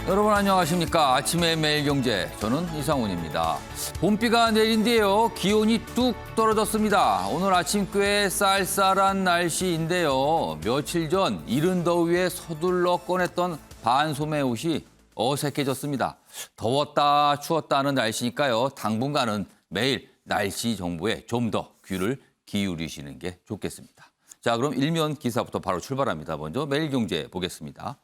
여러분 안녕하십니까. 아침의 매일경제, 저는 이상훈입니다. 봄비가 내린뒤에요. 기온이 뚝 떨어졌습니다. 오늘 아침 꽤 쌀쌀한 날씨인데요. 며칠 전 이른 더위에 서둘러 꺼냈던 반소매 옷이 어색해졌습니다. 더웠다 추웠다 하는 날씨니까요. 당분간은 매일 날씨 정보에 좀 더 귀를 기울이시는 게 좋겠습니다. 자, 그럼 일면 기사부터 바로 출발합니다. 먼저 매일경제 보겠습니다.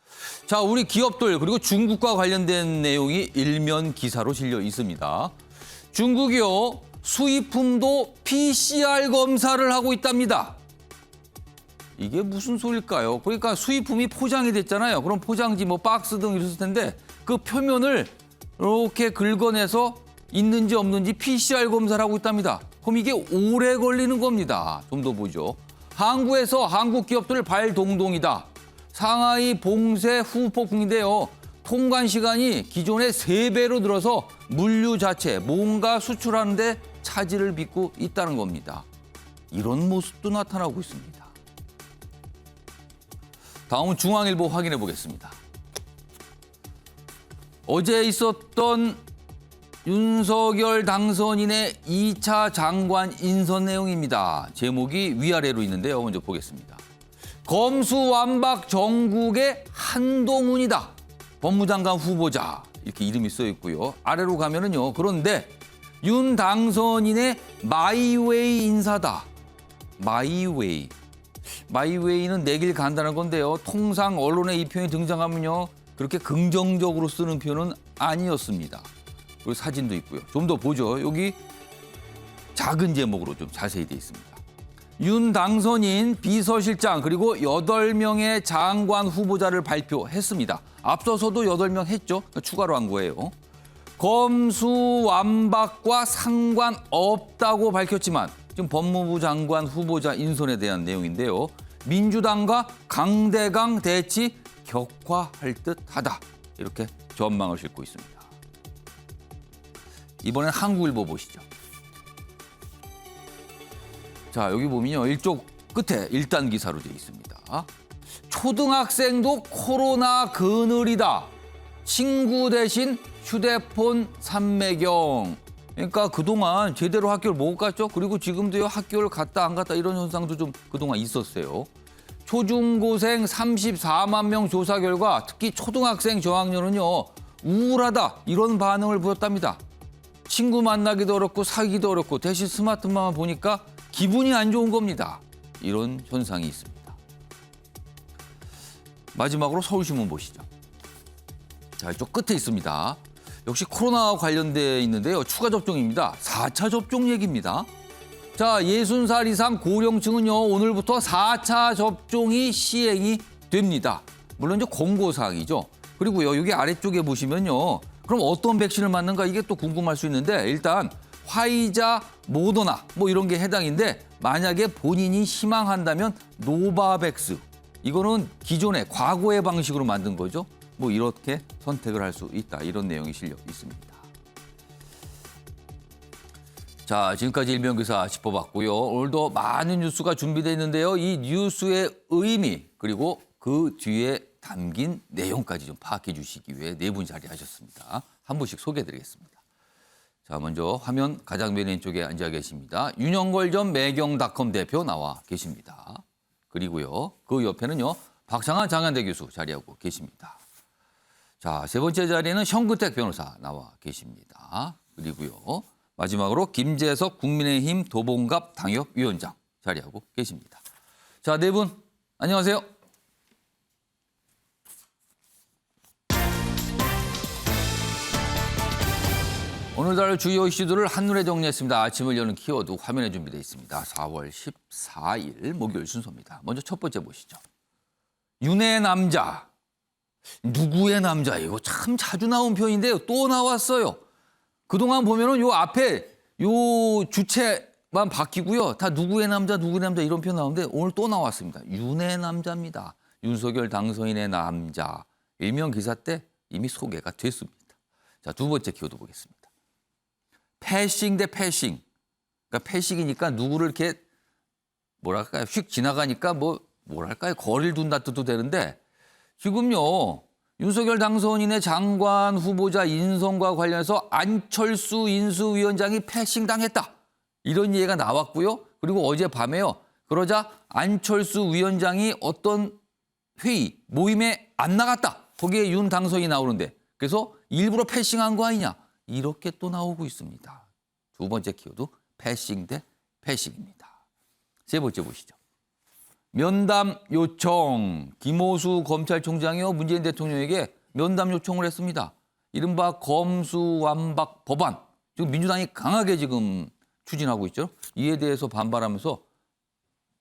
자, 우리 기업들 그리고 중국과 관련된 내용이 일면 기사로 실려 있습니다. 중국이요, 수입품도 PCR 검사를 하고 있답니다. 이게 무슨 소릴까요? 그러니까 수입품이 포장이 됐잖아요. 그럼 포장지 뭐 박스 등 이랬을 텐데 그 표면을 이렇게 긁어내서 있는지 없는지 PCR 검사를 하고 있답니다. 그럼 이게 오래 걸리는 겁니다. 좀 더 보죠. 항구에서 한국 기업들 발동동이다. 상하이 봉쇄 후폭풍인데요. 통관 시간이 기존의 3배로 늘어서 물류 자체, 뭔가 수출하는 데 차질을 빚고 있다는 겁니다. 이런 모습도 나타나고 있습니다. 다음은 중앙일보 확인해 보겠습니다. 어제 있었던 윤석열 당선인의 2차 장관 인선 내용입니다. 제목이 위아래로 있는데요. 먼저 보겠습니다. 검수완박 정국의 한동훈이다. 법무장관 후보자. 이렇게 이름이 써 있고요. 아래로 가면은요. 그런데 윤 당선인의 마이웨이 인사다. 마이웨이. 마이웨이는 내 길 간다는 건데요. 통상 언론에 이 표현이 등장하면요. 그렇게 긍정적으로 쓰는 표현은 아니었습니다. 그리고 사진도 있고요. 좀 더 보죠. 여기 작은 제목으로 좀 자세히 돼 있습니다. 윤 당선인 비서실장 그리고 8명의 장관 후보자를 발표했습니다. 앞서서도 8명 했죠. 추가로 한 거예요. 검수완박과 상관없다고 밝혔지만 지금 법무부 장관 후보자 인선에 대한 내용인데요. 민주당과 강대강 대치 격화할 듯하다. 이렇게 전망을 싣고 있습니다. 이번엔 한국일보 보시죠. 자, 여기 보면요. 이쪽 끝에 1단 기사로 되어 있습니다. 초등학생도 코로나 그늘이다. 친구 대신 휴대폰 삼매경. 그러니까 그동안 제대로 학교를 못 갔죠. 그리고 지금도요. 학교를 갔다 안 갔다 이런 현상도 좀 그동안 있었어요. 초중고생 34만 명 조사 결과 특히 초등학생 저학년은요. 우울하다. 이런 반응을 보였답니다. 친구 만나기도 어렵고 사귀기도 어렵고 대신 스마트폰만 보니까 기분이 안 좋은 겁니다. 이런 현상이 있습니다. 마지막으로 서울신문 보시죠. 자, 이쪽 끝에 있습니다. 역시 코로나와 관련돼 있는데요. 추가 접종입니다. 4차 접종 얘기입니다. 자, 60살 이상 고령층은요. 오늘부터 4차 접종이 시행이 됩니다. 물론 이제 권고사항이죠. 그리고요. 여기 아래쪽에 보시면요. 그럼 어떤 백신을 맞는가 이게 또 궁금할 수 있는데 일단 화이자, 모더나 뭐 이런 게 해당인데 만약에 본인이 희망한다면 노바백스. 이거는 기존의 과거의 방식으로 만든 거죠. 뭐 이렇게 선택을 할 수 있다. 이런 내용이 실려 있습니다. 자, 지금까지 일면기사 짚어봤고요. 오늘도 많은 뉴스가 준비되어 있는데요. 이 뉴스의 의미 그리고 그 뒤에 담긴 내용까지 좀 파악해 주시기 위해 네 분 자리하셨습니다. 한 분씩 소개해드리겠습니다. 자, 먼저 화면 가장 맨 왼쪽에 앉아 계십니다. 윤영걸 전 매경닷컴 대표 나와 계십니다. 그리고요, 그 옆에는요, 박상한 장한대 교수 자리하고 계십니다. 자, 세 번째 자리에는 현근택 변호사 나와 계십니다. 그리고요, 마지막으로 김재석 국민의힘 도봉갑 당협위원장 자리하고 계십니다. 자, 네 분 안녕하세요. 오늘날 주요 이슈들을 한눈에 정리했습니다. 아침을 여는 키워드 화면에 준비되어 있습니다. 4월 14일 목요일 순서입니다. 먼저 첫 번째 보시죠. 윤의 남자. 누구의 남자? 이거 참 자주 나온 표현인데요. 또 나왔어요. 그동안 보면은 요 앞에 요 주체만 바뀌고요. 다 누구의 남자, 누구의 남자 이런 표현 나오는데 오늘 또 나왔습니다. 윤의 남자입니다. 윤석열 당선인의 남자. 일면 기사 때 이미 소개가 됐습니다. 자, 두 번째 키워드 보겠습니다. 패싱 대 패싱. 그러니까 패싱이니까 누구를 이렇게 뭐랄까요? 휙 지나가니까 뭐랄까요? 거리를 둔다 뜻도 되는데 지금요. 윤석열 당선인의 장관 후보자 인선과 관련해서 안철수 인수위원장이 패싱당했다. 이런 얘기가 나왔고요. 그리고 어젯밤에요. 그러자 안철수 위원장이 어떤 회의, 모임에 안 나갔다. 거기에 윤 당선인이 나오는데 그래서 일부러 패싱한 거 아니냐. 이렇게 또 나오고 있습니다. 두 번째 키워드 패싱 대 패싱입니다. 세 번째 보시죠. 면담 요청. 김호수 검찰총장이요. 문재인 대통령에게 면담 요청을 했습니다. 이른바 검수완박 법안. 지금 민주당이 강하게 지금 추진하고 있죠. 이에 대해서 반발하면서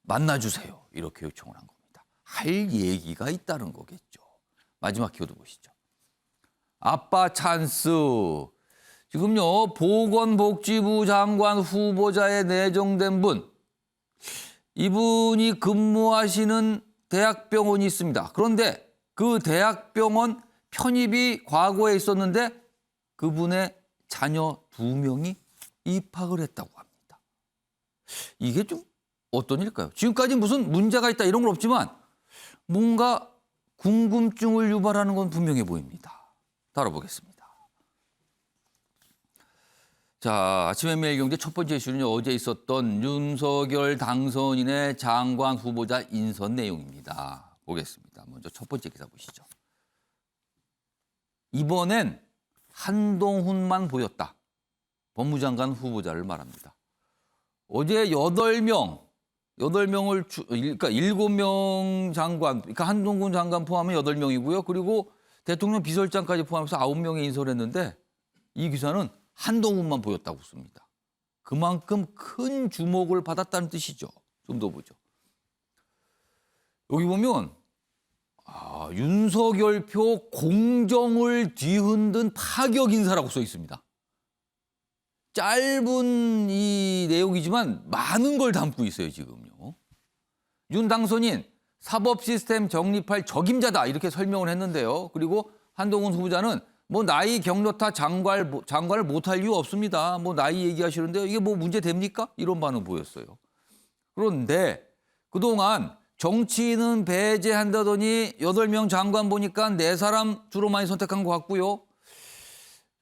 만나주세요. 이렇게 요청을 한 겁니다. 할 얘기가 있다는 거겠죠. 마지막 키워드 보시죠. 아빠 찬스. 지금요. 보건복지부 장관 후보자에 내정된 분. 이분이 근무하시는 대학병원이 있습니다. 그런데 그 대학병원 편입이 과거에 있었는데 그분의 자녀 2명이 입학을 했다고 합니다. 이게 좀 어떤 일일까요? 지금까지 무슨 문제가 있다 이런 건 없지만 뭔가 궁금증을 유발하는 건 분명해 보입니다. 다뤄보겠습니다. 자, 아침의 매일경제 첫 번째 이슈는요. 어제 있었던 윤석열 당선인의 장관 후보자 인선 내용입니다. 보겠습니다. 먼저 첫 번째 기사 보시죠. 이번엔 한동훈만 보였다. 법무장관 후보자를 말합니다. 어제 8명을 그러니까 7명 장관, 그러니까 한동훈 장관 포함해 8명이고요. 그리고 대통령 비서실장까지 포함해서 9명이 인선을 했는데 이 기사는 한동훈만 보였다고 씁니다. 그만큼 큰 주목을 받았다는 뜻이죠. 좀 더 보죠. 여기 보면 윤석열표 공정을 뒤흔든 파격 인사라고 써 있습니다. 짧은 이 내용이지만 많은 걸 담고 있어요, 지금요. 윤 당선인 사법 시스템 정립할 적임자다 이렇게 설명을 했는데요. 그리고 한동훈 후보자는 뭐 나이 경로 타 장관을 못할 이유 없습니다. 뭐 나이 얘기하시는데 이게 뭐 문제 됩니까? 이런 반응 보였어요. 그런데 그동안 정치인은 배제한다더니 8명 장관 보니까 4사람 주로 많이 선택한 것 같고요.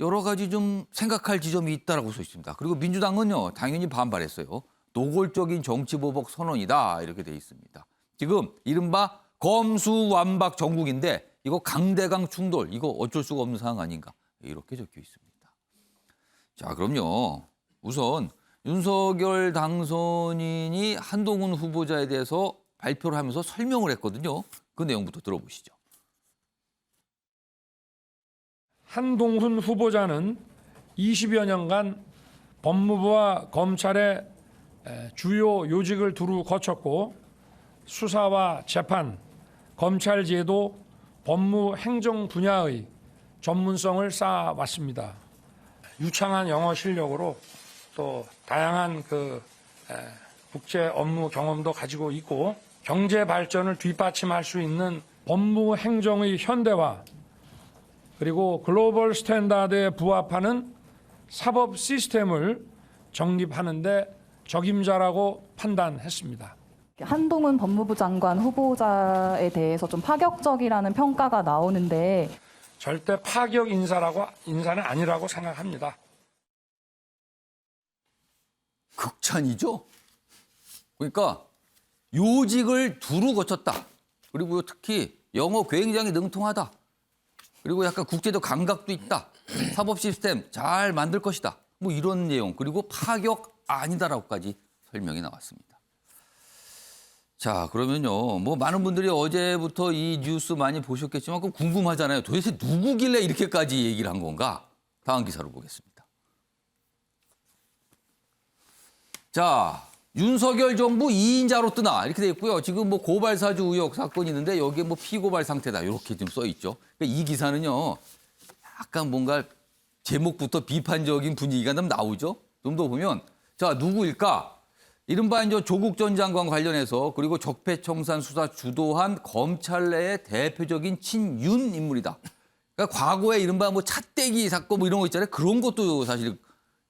여러 가지 좀 생각할 지점이 있다라고 써 있습니다. 그리고 민주당은요, 당연히 반발했어요. 노골적인 정치보복 선언이다 이렇게 돼 있습니다. 지금 이른바 검수완박 정국인데 이거 강대강 충돌, 이거 어쩔 수가 없는 상황 아닌가 이렇게 적혀 있습니다. 자, 그럼요. 우선 윤석열 당선인이 한동훈 후보자에 대해서 발표를 하면서 설명을 했거든요. 그 내용부터 들어보시죠. 한동훈 후보자는 20여 년간 법무부와 검찰의 주요 요직을 두루 거쳤고 수사와 재판, 검찰제도, 법무 행정 분야의 전문성을 쌓아왔습니다. 유창한 영어 실력으로 또 다양한 국제 업무 경험도 가지고 있고 경제 발전을 뒷받침할 수 있는 법무 행정의 현대화 그리고 글로벌 스탠다드에 부합하는 사법 시스템을 정립하는 데 적임자라고 판단했습니다. 한동훈 법무부 장관 후보자에 대해서 좀 파격적이라는 평가가 나오는데 절대 파격 인사는 아니라고 생각합니다. 극찬이죠. 그러니까 요직을 두루 거쳤다. 그리고 특히 영어 굉장히 능통하다. 그리고 약간 국제적 감각도 있다. 사법 시스템 잘 만들 것이다. 뭐 이런 내용. 그리고 파격 아니다라고까지 설명이 나왔습니다. 자, 그러면요. 뭐 많은 분들이 어제부터 이 뉴스 많이 보셨겠지만 그럼 궁금하잖아요. 도대체 누구길래 이렇게까지 얘기를 한 건가? 다음 기사로 보겠습니다. 자, 윤석열 정부 2인자로 뜨나 이렇게 돼 있고요. 지금 뭐 고발사주 의혹 사건이 있는데 여기에 뭐 피고발 상태다 이렇게 좀 써 있죠. 그러니까 이 기사는요. 약간 뭔가 제목부터 비판적인 분위기가 좀 나오죠. 좀 더 보면 자, 누구일까? 이른바 이제 조국 전 장관 관련해서 그리고 적폐청산 수사 주도한 검찰 내의 대표적인 친윤 인물이다. 그러니까 과거에 이른바 뭐 차떼기 사건 뭐 이런 거 있잖아요. 그런 것도 사실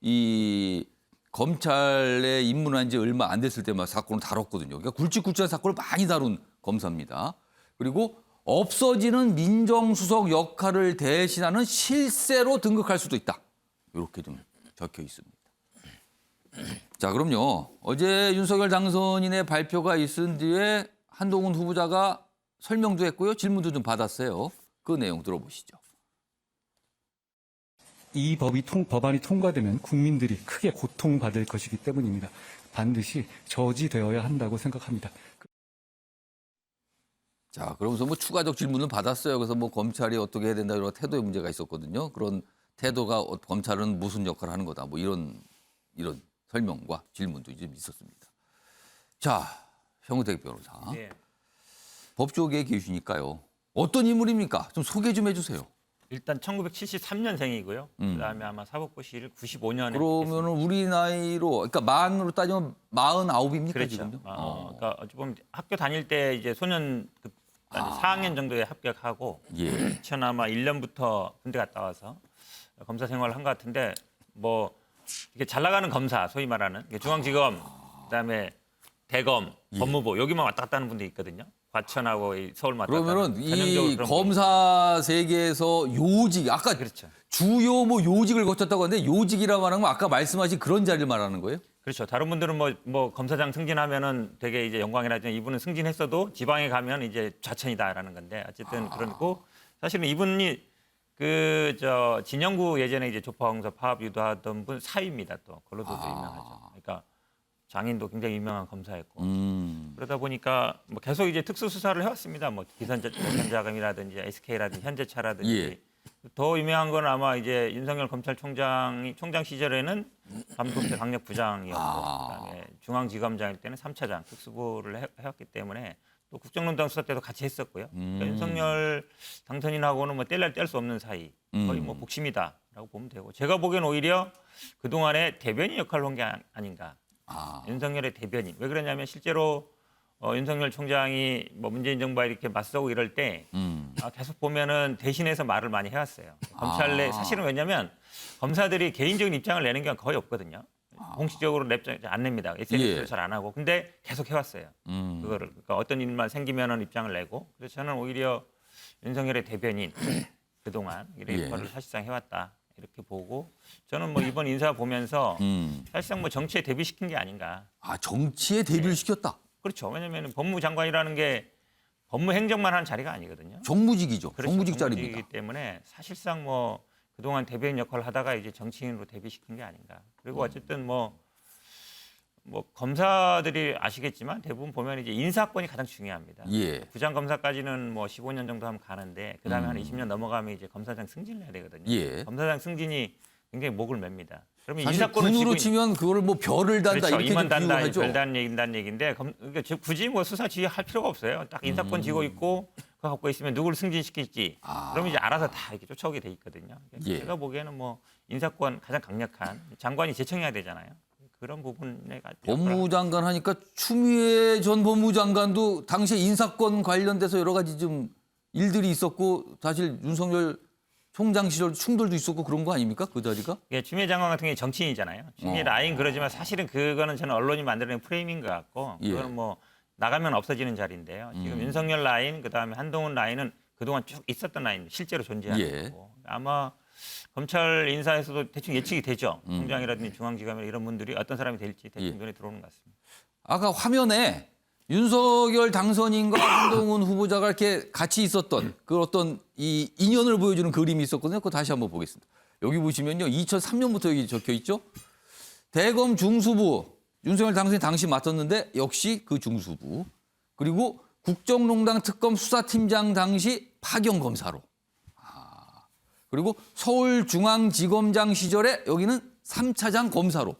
이 검찰에 입문한 지 얼마 안 됐을 때만 사건을 다뤘거든요. 그러니까 굵직굵직한 사건을 많이 다룬 검사입니다. 그리고 없어지는 민정수석 역할을 대신하는 실세로 등극할 수도 있다. 이렇게 좀 적혀 있습니다. 자, 그럼요. 어제 윤석열 당선인의 발표가 있은 뒤에 한동훈 후보자가 설명도 했고요. 질문도 좀 받았어요. 그 내용 들어보시죠. 이 법안이 통과되면 국민들이 크게 고통받을 것이기 때문입니다. 반드시 저지되어야 한다고 생각합니다. 자, 그러면서 뭐 추가적 질문을 받았어요. 그래서 뭐 검찰이 어떻게 해야 된다 이런 태도의 문제가 있었거든요. 그런 태도가 검찰은 무슨 역할을 하는 거다. 뭐 이런 설명과 질문도 좀 있었습니다. 자, 형우택 변호사. 네. 법조계에 계시니까요. 어떤 인물입니까? 좀 소개 좀 해주세요. 일단 1973년생이고요. 그다음에 아마 사법고시를 95년에 그러면은 우리 나이로, 그러니까 만으로 따지면 49입니까 그렇죠. 지금요? 그러니까 어찌 보면 학교 다닐 때 이제 소년 4학년 정도에 합격하고 예. 2000 아마 1년부터 군대 갔다 와서 검사 생활을 한 것 같은데 뭐 이렇게 잘 나가는 검사 소위 말하는 중앙지검 그다음에 대검 법무부 여기만 왔다 갔다 하는 분들이 있거든요. 과천하고 이 서울 왔다 갔다 그러면은 하는 이 전형적으로 그런 검사 세계에서 요직, 아까 그렇죠. 주요 뭐 요직을 거쳤다고 하는데 요직이라고 하는 건 아까 말씀하신 그런 자리를 말하는 거예요? 그렇죠. 다른 분들은 뭐 검사장 승진하면은 되게 이제 영광이라지만 이분은 승진했어도 지방에 가면 이제 좌천이다라는 건데 어쨌든 그렇고 사실은 이분이 진영구 예전에 이제 조파공사 파업 유도하던 분 사위입니다. 또 걸로도 유명하죠. 그러니까 장인도 굉장히 유명한 검사였고 그러다 보니까 뭐 계속 이제 특수 수사를 해왔습니다. 뭐 기선자금이라든지 SK라든지 현대차라든지 예. 더 유명한 건 아마 이제 윤석열 검찰총장이 총장 시절에는 감독대 강력부장이었고 그다음에 중앙지검장일 때는 3차장 특수부를 해왔기 때문에 또 국정농단 수사 때도 같이 했었고요. 그러니까 윤석열 당선인하고는 뭐 뗄래야 뗄 수 없는 사이 거의 뭐 복심이다라고 보면 되고 제가 보기엔 오히려 그동안에 대변인 역할을 한 게 아닌가. 윤석열의 대변인. 왜 그러냐면 실제로 윤석열 총장이 뭐 문재인 정부와 이렇게 맞서고 이럴 때 계속 보면은 대신해서 말을 많이 해왔어요. 검찰 내 사실은 왜냐면 검사들이 개인적인 입장을 내는 게 거의 없거든요. 공식적으로 안 냅니다. SNS를 예. 잘 안 하고. 근데 계속 해왔어요. 그거를. 그러니까 어떤 일만 생기면은 입장을 내고. 그래서 저는 오히려 윤석열의 대변인 그동안 이런 예. 역할을 사실상 해왔다. 이렇게 보고 저는 뭐 이번 인사 보면서 사실상 뭐 정치에 대비시킨 게 아닌가. 정치에 대비를 시켰다. 그렇죠. 왜냐하면 법무장관이라는 게 법무행정만 하는 자리가 아니거든요. 정무직이죠. 그렇죠. 정무직 정무직이기 자리입니다. 때문에 사실상 뭐 그동안 대변인 역할을 하다가 이제 정치인으로 대비시킨 게 아닌가. 그리고 어쨌든 뭐 검사들이 아시겠지만 대부분 보면 이제 인사권이 가장 중요합니다. 예. 부장검사까지는 뭐 15년 정도 하면 가는데 그다음에 한 20년 넘어가면 이제 검사장 승진을 해야 되거든요. 예. 검사장 승진이 굉장히 목을 맵니다. 그러면 사실 인사권을 군으로 쥐고 치면 그거를 뭐 별을 단다 그렇죠. 이렇게 이만 좀 단다, 비유하죠. 별단 얘기인다는 얘기인데 굳이 뭐 수사 지휘할 필요가 없어요. 딱 인사권 쥐고 있고 그거 갖고 있으면 누구를 승진시킬지 그러면 이제 알아서 다 이렇게 쫓아오게 돼 있거든요. 예. 제가 보기에는 뭐 인사권 가장 강력한 장관이 제청해야 되잖아요. 그런 부분에 법무장관 하니까 추미애 전 법무장관도 당시에 인사권 관련돼서 여러 가지 좀 일들이 있었고 사실 윤석열 총장 시절 충돌도 있었고 그런 거 아닙니까? 그 자리가? 예, 추미애 장관 같은 경우에 정치인이잖아요. 추미애 라인 그러지만 사실은 그거는 저는 언론이 만들어낸 프레임인 것 같고 예. 그거는 뭐 나가면 없어지는 자리인데요. 지금 윤석열 라인 그다음에 한동훈 라인은 그동안 쭉 있었던 라인 실제로 존재하는 예. 거고 아마 검찰 인사에서도 대충 예측이 되죠. 총장이라든지 중앙지검이나 이런 분들이 어떤 사람이 될지 대충 눈에 들어오는 것 같습니다. 아까 화면에 윤석열 당선인과 한동훈 후보자가 이렇게 같이 있었던 그 어떤 이 인연을 보여주는 그림이 있었거든요. 그거 다시 한번 보겠습니다. 여기 보시면요. 2003년부터 여기 적혀 있죠. 대검 중수부 윤석열 당선인 당시 맡았는데 역시 그 중수부. 그리고 국정농단 특검 수사팀장 당시 파견 검사로. 그리고 서울중앙지검장 시절에 여기는 3차장 검사로.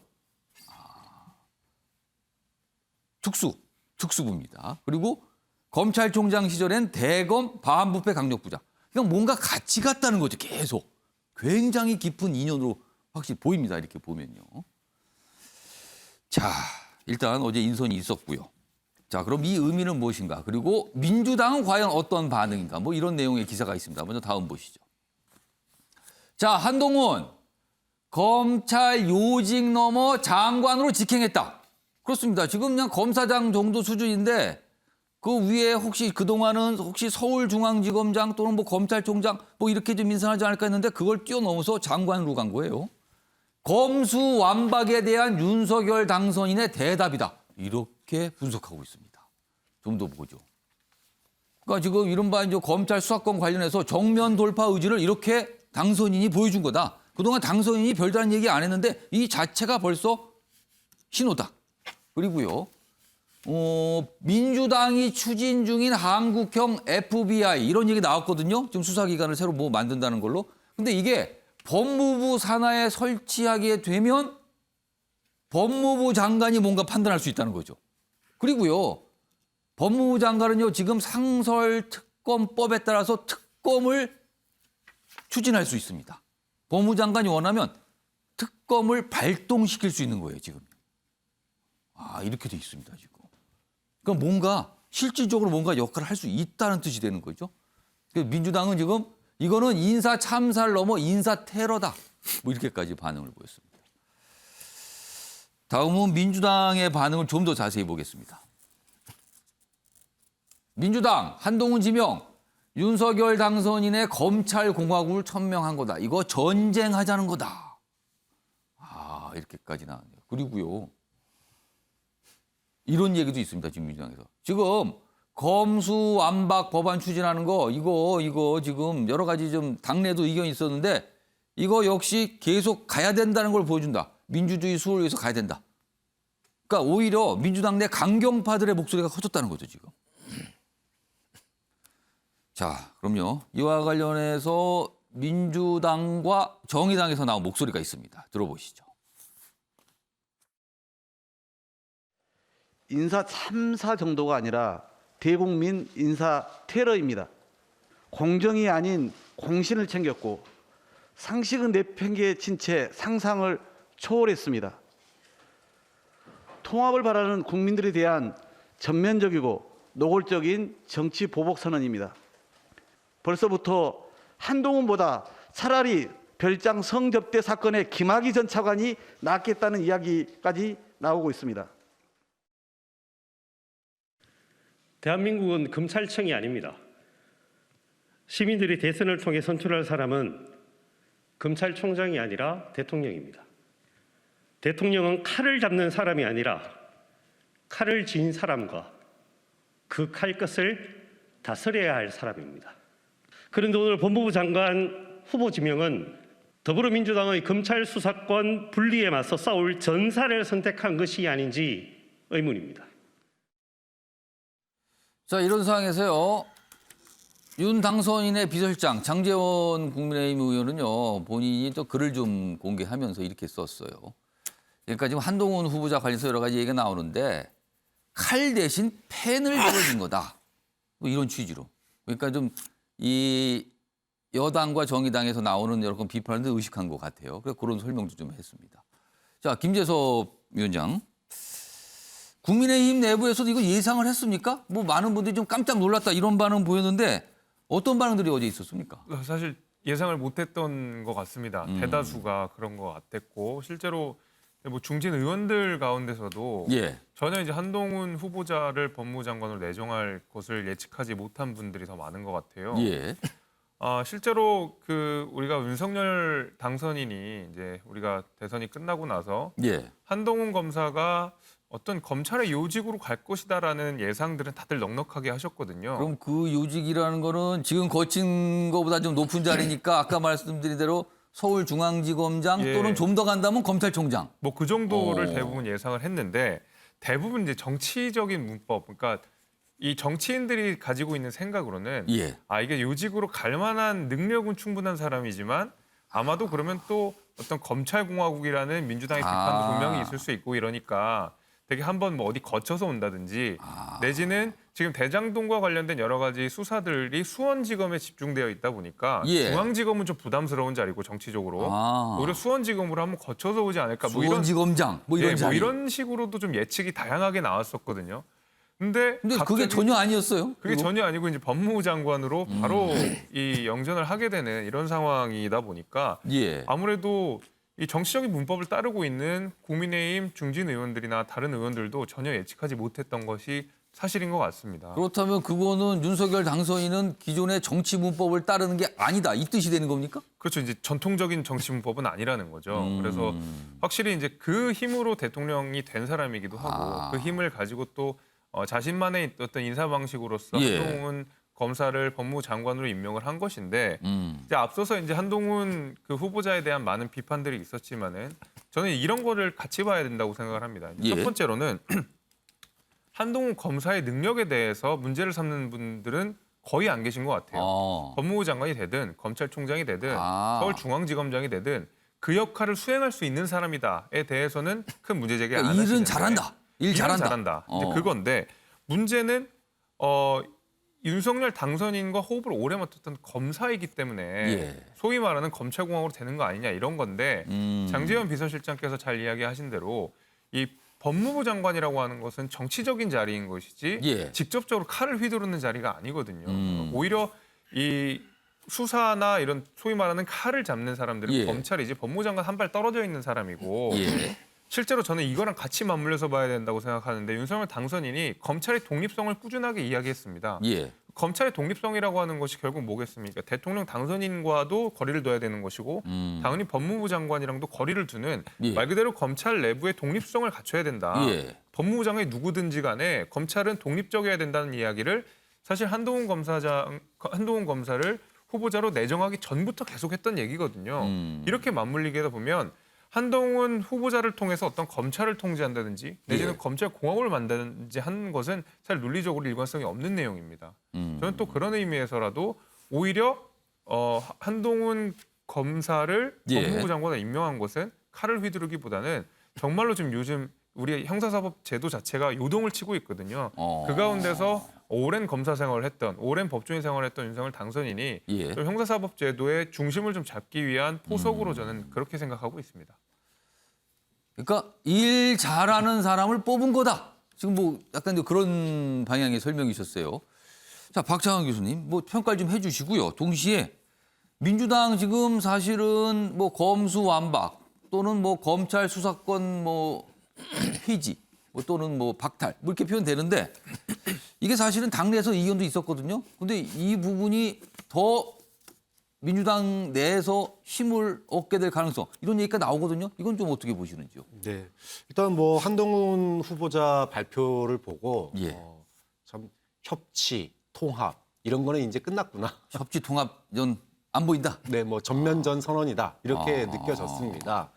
특수부입니다. 그리고 검찰총장 시절엔 대검 반부패 강력부장. 그냥 뭔가 같이 갔다는 거죠. 계속. 굉장히 깊은 인연으로 확실히 보입니다. 이렇게 보면요. 자, 일단 어제 인선이 있었고요. 자, 그럼 이 의미는 무엇인가? 그리고 민주당은 과연 어떤 반응인가? 뭐 이런 내용의 기사가 있습니다. 먼저 다음 보시죠. 자, 한동훈 검찰 요직 넘어 장관으로 직행했다. 그렇습니다. 지금 그냥 검사장 정도 수준인데 그 위에 혹시 그동안은 혹시 서울중앙지검장 또는 뭐 검찰총장 뭐 이렇게 좀 인선하지 않을까 했는데 그걸 뛰어넘어서 장관으로 간 거예요. 검수완박에 대한 윤석열 당선인의 대답이다. 이렇게 분석하고 있습니다. 좀 더 보죠. 그러니까 지금 이른바 이제 검찰 수사권 관련해서 정면 돌파 의지를 이렇게 당선인이 보여준 거다. 그동안 당선인이 별다른 얘기 안 했는데 이 자체가 벌써 신호다. 그리고요. 민주당이 추진 중인 한국형 FBI 이런 얘기 나왔거든요. 지금 수사기관을 새로 뭐 만든다는 걸로. 근데 이게 법무부 산하에 설치하게 되면 법무부 장관이 뭔가 판단할 수 있다는 거죠. 그리고요. 법무부 장관은요. 지금 상설특검법에 따라서 특검을 추진할 수 있습니다. 법무부 장관이 원하면 특검을 발동시킬 수 있는 거예요. 지금. 이렇게 돼 있습니다. 지금. 그러니까 뭔가 실질적으로 뭔가 역할을 할 수 있다는 뜻이 되는 거죠. 그래서 민주당은 지금 이거는 인사 참사를 넘어 인사 테러다. 뭐 이렇게까지 반응을 보였습니다. 다음은 민주당의 반응을 좀 더 자세히 보겠습니다. 민주당 한동훈 지명 윤석열 당선인의 검찰공화국을 천명한 거다. 이거 전쟁하자는 거다. 이렇게까지 나왔네요. 그리고요. 이런 얘기도 있습니다. 지금 민주당에서. 지금 검수완박 법안 추진하는 거 이거 지금 여러 가지 좀 당내도 의견이 있었는데 이거 역시 계속 가야 된다는 걸 보여준다. 민주주의 수호를 위해서 가야 된다. 그러니까 오히려 민주당 내 강경파들의 목소리가 커졌다는 거죠. 지금. 자, 그럼요. 이와 관련해서 민주당과 정의당에서 나온 목소리가 있습니다. 들어보시죠. 인사 참사 정도가 아니라 대국민 인사 테러입니다. 공정이 아닌 공신을 챙겼고 상식은 내팽개에 친 채 상상을 초월했습니다. 통합을 바라는 국민들에 대한 전면적이고 노골적인 정치 보복 선언입니다. 벌써부터 한동훈보다 차라리 별장 성접대 사건의 김학의 전 차관이 낫겠다는 이야기까지 나오고 있습니다. 대한민국은 검찰청이 아닙니다. 시민들이 대선을 통해 선출할 사람은 검찰총장이 아니라 대통령입니다. 대통령은 칼을 잡는 사람이 아니라 칼을 쥔 사람과 그 칼 끝을 다스려야 할 사람입니다. 그런데 오늘 법무부 장관 후보 지명은 더불어민주당의 검찰 수사권 분리에 맞서 싸울 전사를 선택한 것이 아닌지 의문입니다. 자, 이런 상황에서요. 윤 당선인의 비서실장 장제원 국민의힘 의원은요. 본인이 또 글을 좀 공개하면서 이렇게 썼어요. 그러니까 지금 한동훈 후보자 관련해서 여러 가지 얘기가 나오는데 칼 대신 펜을 들어준 거다. 뭐 이런 취지로. 그러니까 좀 이 여당과 정의당에서 나오는 여러 건 비판을 의식한 것 같아요. 그래서 그런 설명도 좀 했습니다. 자, 김재섭 위원장. 국민의힘 내부에서도 이거 예상을 했습니까? 뭐 많은 분들이 좀 깜짝 놀랐다 이런 반응 보였는데 어떤 반응들이 어제 있었습니까? 사실 예상을 못했던 것 같습니다. 대다수가 그런 것 같았고 실제로 뭐 중진 의원들 가운데서도 예. 전혀 이제 한동훈 후보자를 법무부 장관으로 내정할 것을 예측하지 못한 분들이 더 많은 것 같아요. 예. 실제로 그 우리가 윤석열 당선인이 이제 우리가 대선이 끝나고 나서 예. 한동훈 검사가 어떤 검찰의 요직으로 갈 것이다라는 예상들은 다들 넉넉하게 하셨거든요. 그럼 그 요직이라는 거는 지금 거친 거보다 좀 높은 자리니까 아까 말씀드린 대로 서울중앙지검장 예. 또는 좀 더 간다면 검찰총장. 뭐 그 정도를 대부분 예상을 했는데 대부분 이제 정치적인 문법, 그러니까 이 정치인들이 가지고 있는 생각으로는 예. 이게 요직으로 갈 만한 능력은 충분한 사람이지만 아마도 그러면 또 어떤 검찰공화국이라는 민주당의 비판도 분명히 있을 수 있고 이러니까 되게 한번 뭐 어디 거쳐서 온다든지 내지는 지금 대장동과 관련된 여러 가지 수사들이 수원지검에 집중되어 있다 보니까 예. 중앙지검은 좀 부담스러운 자리고 정치적으로 오히려 수원지검으로 한번 거쳐서 오지 않을까 뭐 이런 수원지검장 뭐 이런 예, 자리. 뭐 이런 식으로도 좀 예측이 다양하게 나왔었거든요. 근데 근데 갑자기 그게 전혀 아니었어요. 그게 전혀 아니고 이제 법무부 장관으로 바로 이 영전을 하게 되는 이런 상황이다 보니까 예. 아무래도 이 정치적인 문법을 따르고 있는 국민의힘 중진 의원들이나 다른 의원들도 전혀 예측하지 못했던 것이 사실인 것 같습니다. 그렇다면 그거는 윤석열 당선인은 기존의 정치 문법을 따르는 게 아니다. 이 뜻이 되는 겁니까? 그렇죠. 이제 전통적인 정치 문법은 아니라는 거죠. 그래서 확실히 이제 그 힘으로 대통령이 된 사람이기도 하고 그 힘을 가지고 또 자신만의 어떤 인사 방식으로서 예. 한동훈 검사를 법무부 장관으로 임명을 한 것인데 이제 앞서서 이제 한동훈 그 후보자에 대한 많은 비판들이 있었지만은 저는 이런 거를 같이 봐야 된다고 생각을 합니다. 예. 첫 번째로는 한동훈 검사의 능력에 대해서 문제를 삼는 분들은 거의 안 계신 것 같아요. 법무부 장관이 되든 검찰총장이 되든 서울중앙지검장이 되든 그 역할을 수행할 수 있는 사람이다에 대해서는 큰 문제 제기 안 그러니까 하시는데 일은 잘한다. 일 잘한다. 이제 그건데 문제는 윤석열 당선인과 호흡을 오래 맞췄던 검사이기 때문에 예. 소위 말하는 검찰공화국으로 되는 거 아니냐 이런 건데 장제원 비서실장께서 잘 이야기하신 대로 이 법무부 장관이라고 하는 것은 정치적인 자리인 것이지 예. 직접적으로 칼을 휘두르는 자리가 아니거든요. 오히려 이 수사나 이런 소위 말하는 칼을 잡는 사람들은 예. 검찰이지 법무부 장관 한 발 떨어져 있는 사람이고 예. 실제로 저는 이거랑 같이 맞물려서 봐야 된다고 생각하는데 윤석열 당선인이 검찰의 독립성을 꾸준하게 이야기했습니다. 예. 검찰의 독립성이라고 하는 것이 결국 뭐겠습니까? 대통령 당선인과도 거리를 둬야 되는 것이고 당연히 법무부 장관이랑도 거리를 두는 예. 말 그대로 검찰 내부의 독립성을 갖춰야 된다. 예. 법무부 장관이 누구든지 간에 검찰은 독립적이어야 된다는 이야기를 사실 한동훈 검사를 후보자로 내정하기 전부터 계속했던 얘기거든요. 이렇게 맞물리게 하다 보면 한동훈 후보자를 통해서 어떤 검찰을 통제한다든지 내지는 예. 검찰 공화국을 만든다든지 하는 것은 사실 논리적으로 일관성이 없는 내용입니다. 저는 또 그런 의미에서라도 오히려 한동훈 검사를 예. 법무부 장관에 임명한 것은 칼을 휘두르기보다는 정말로 지금 요즘 우리 형사사법 제도 자체가 요동을 치고 있거든요. 그 가운데서 오랜 검사 생활을 했던, 오랜 법조인 생활을 했던 윤석열 당선인이 예. 좀 형사사법 제도의 중심을 좀 잡기 위한 포석으로 저는 그렇게 생각하고 있습니다. 그러니까 일 잘하는 사람을 뽑은 거다. 지금 뭐 약간 그런 방향의 설명이셨어요. 자, 박창환 교수님, 뭐 평가를 좀 해주시고요. 동시에 민주당 지금 사실은 뭐 검수완박 또는 뭐 검찰 수사권 뭐 폐지 또는 뭐 박탈 뭐 이렇게 표현되는데 이게 사실은 당내에서 이견도 있었거든요. 근데 이 부분이 더 민주당 내에서 힘을 얻게 될 가능성 이런 얘기가 나오거든요. 이건 좀 어떻게 보시는지요? 네, 일단 뭐 한동훈 후보자 발표를 보고 예. 참 협치, 통합 이런 거는 이제 끝났구나. 협치 통합전 안 보인다. 네, 뭐 전면전 선언이다 이렇게 느껴졌습니다.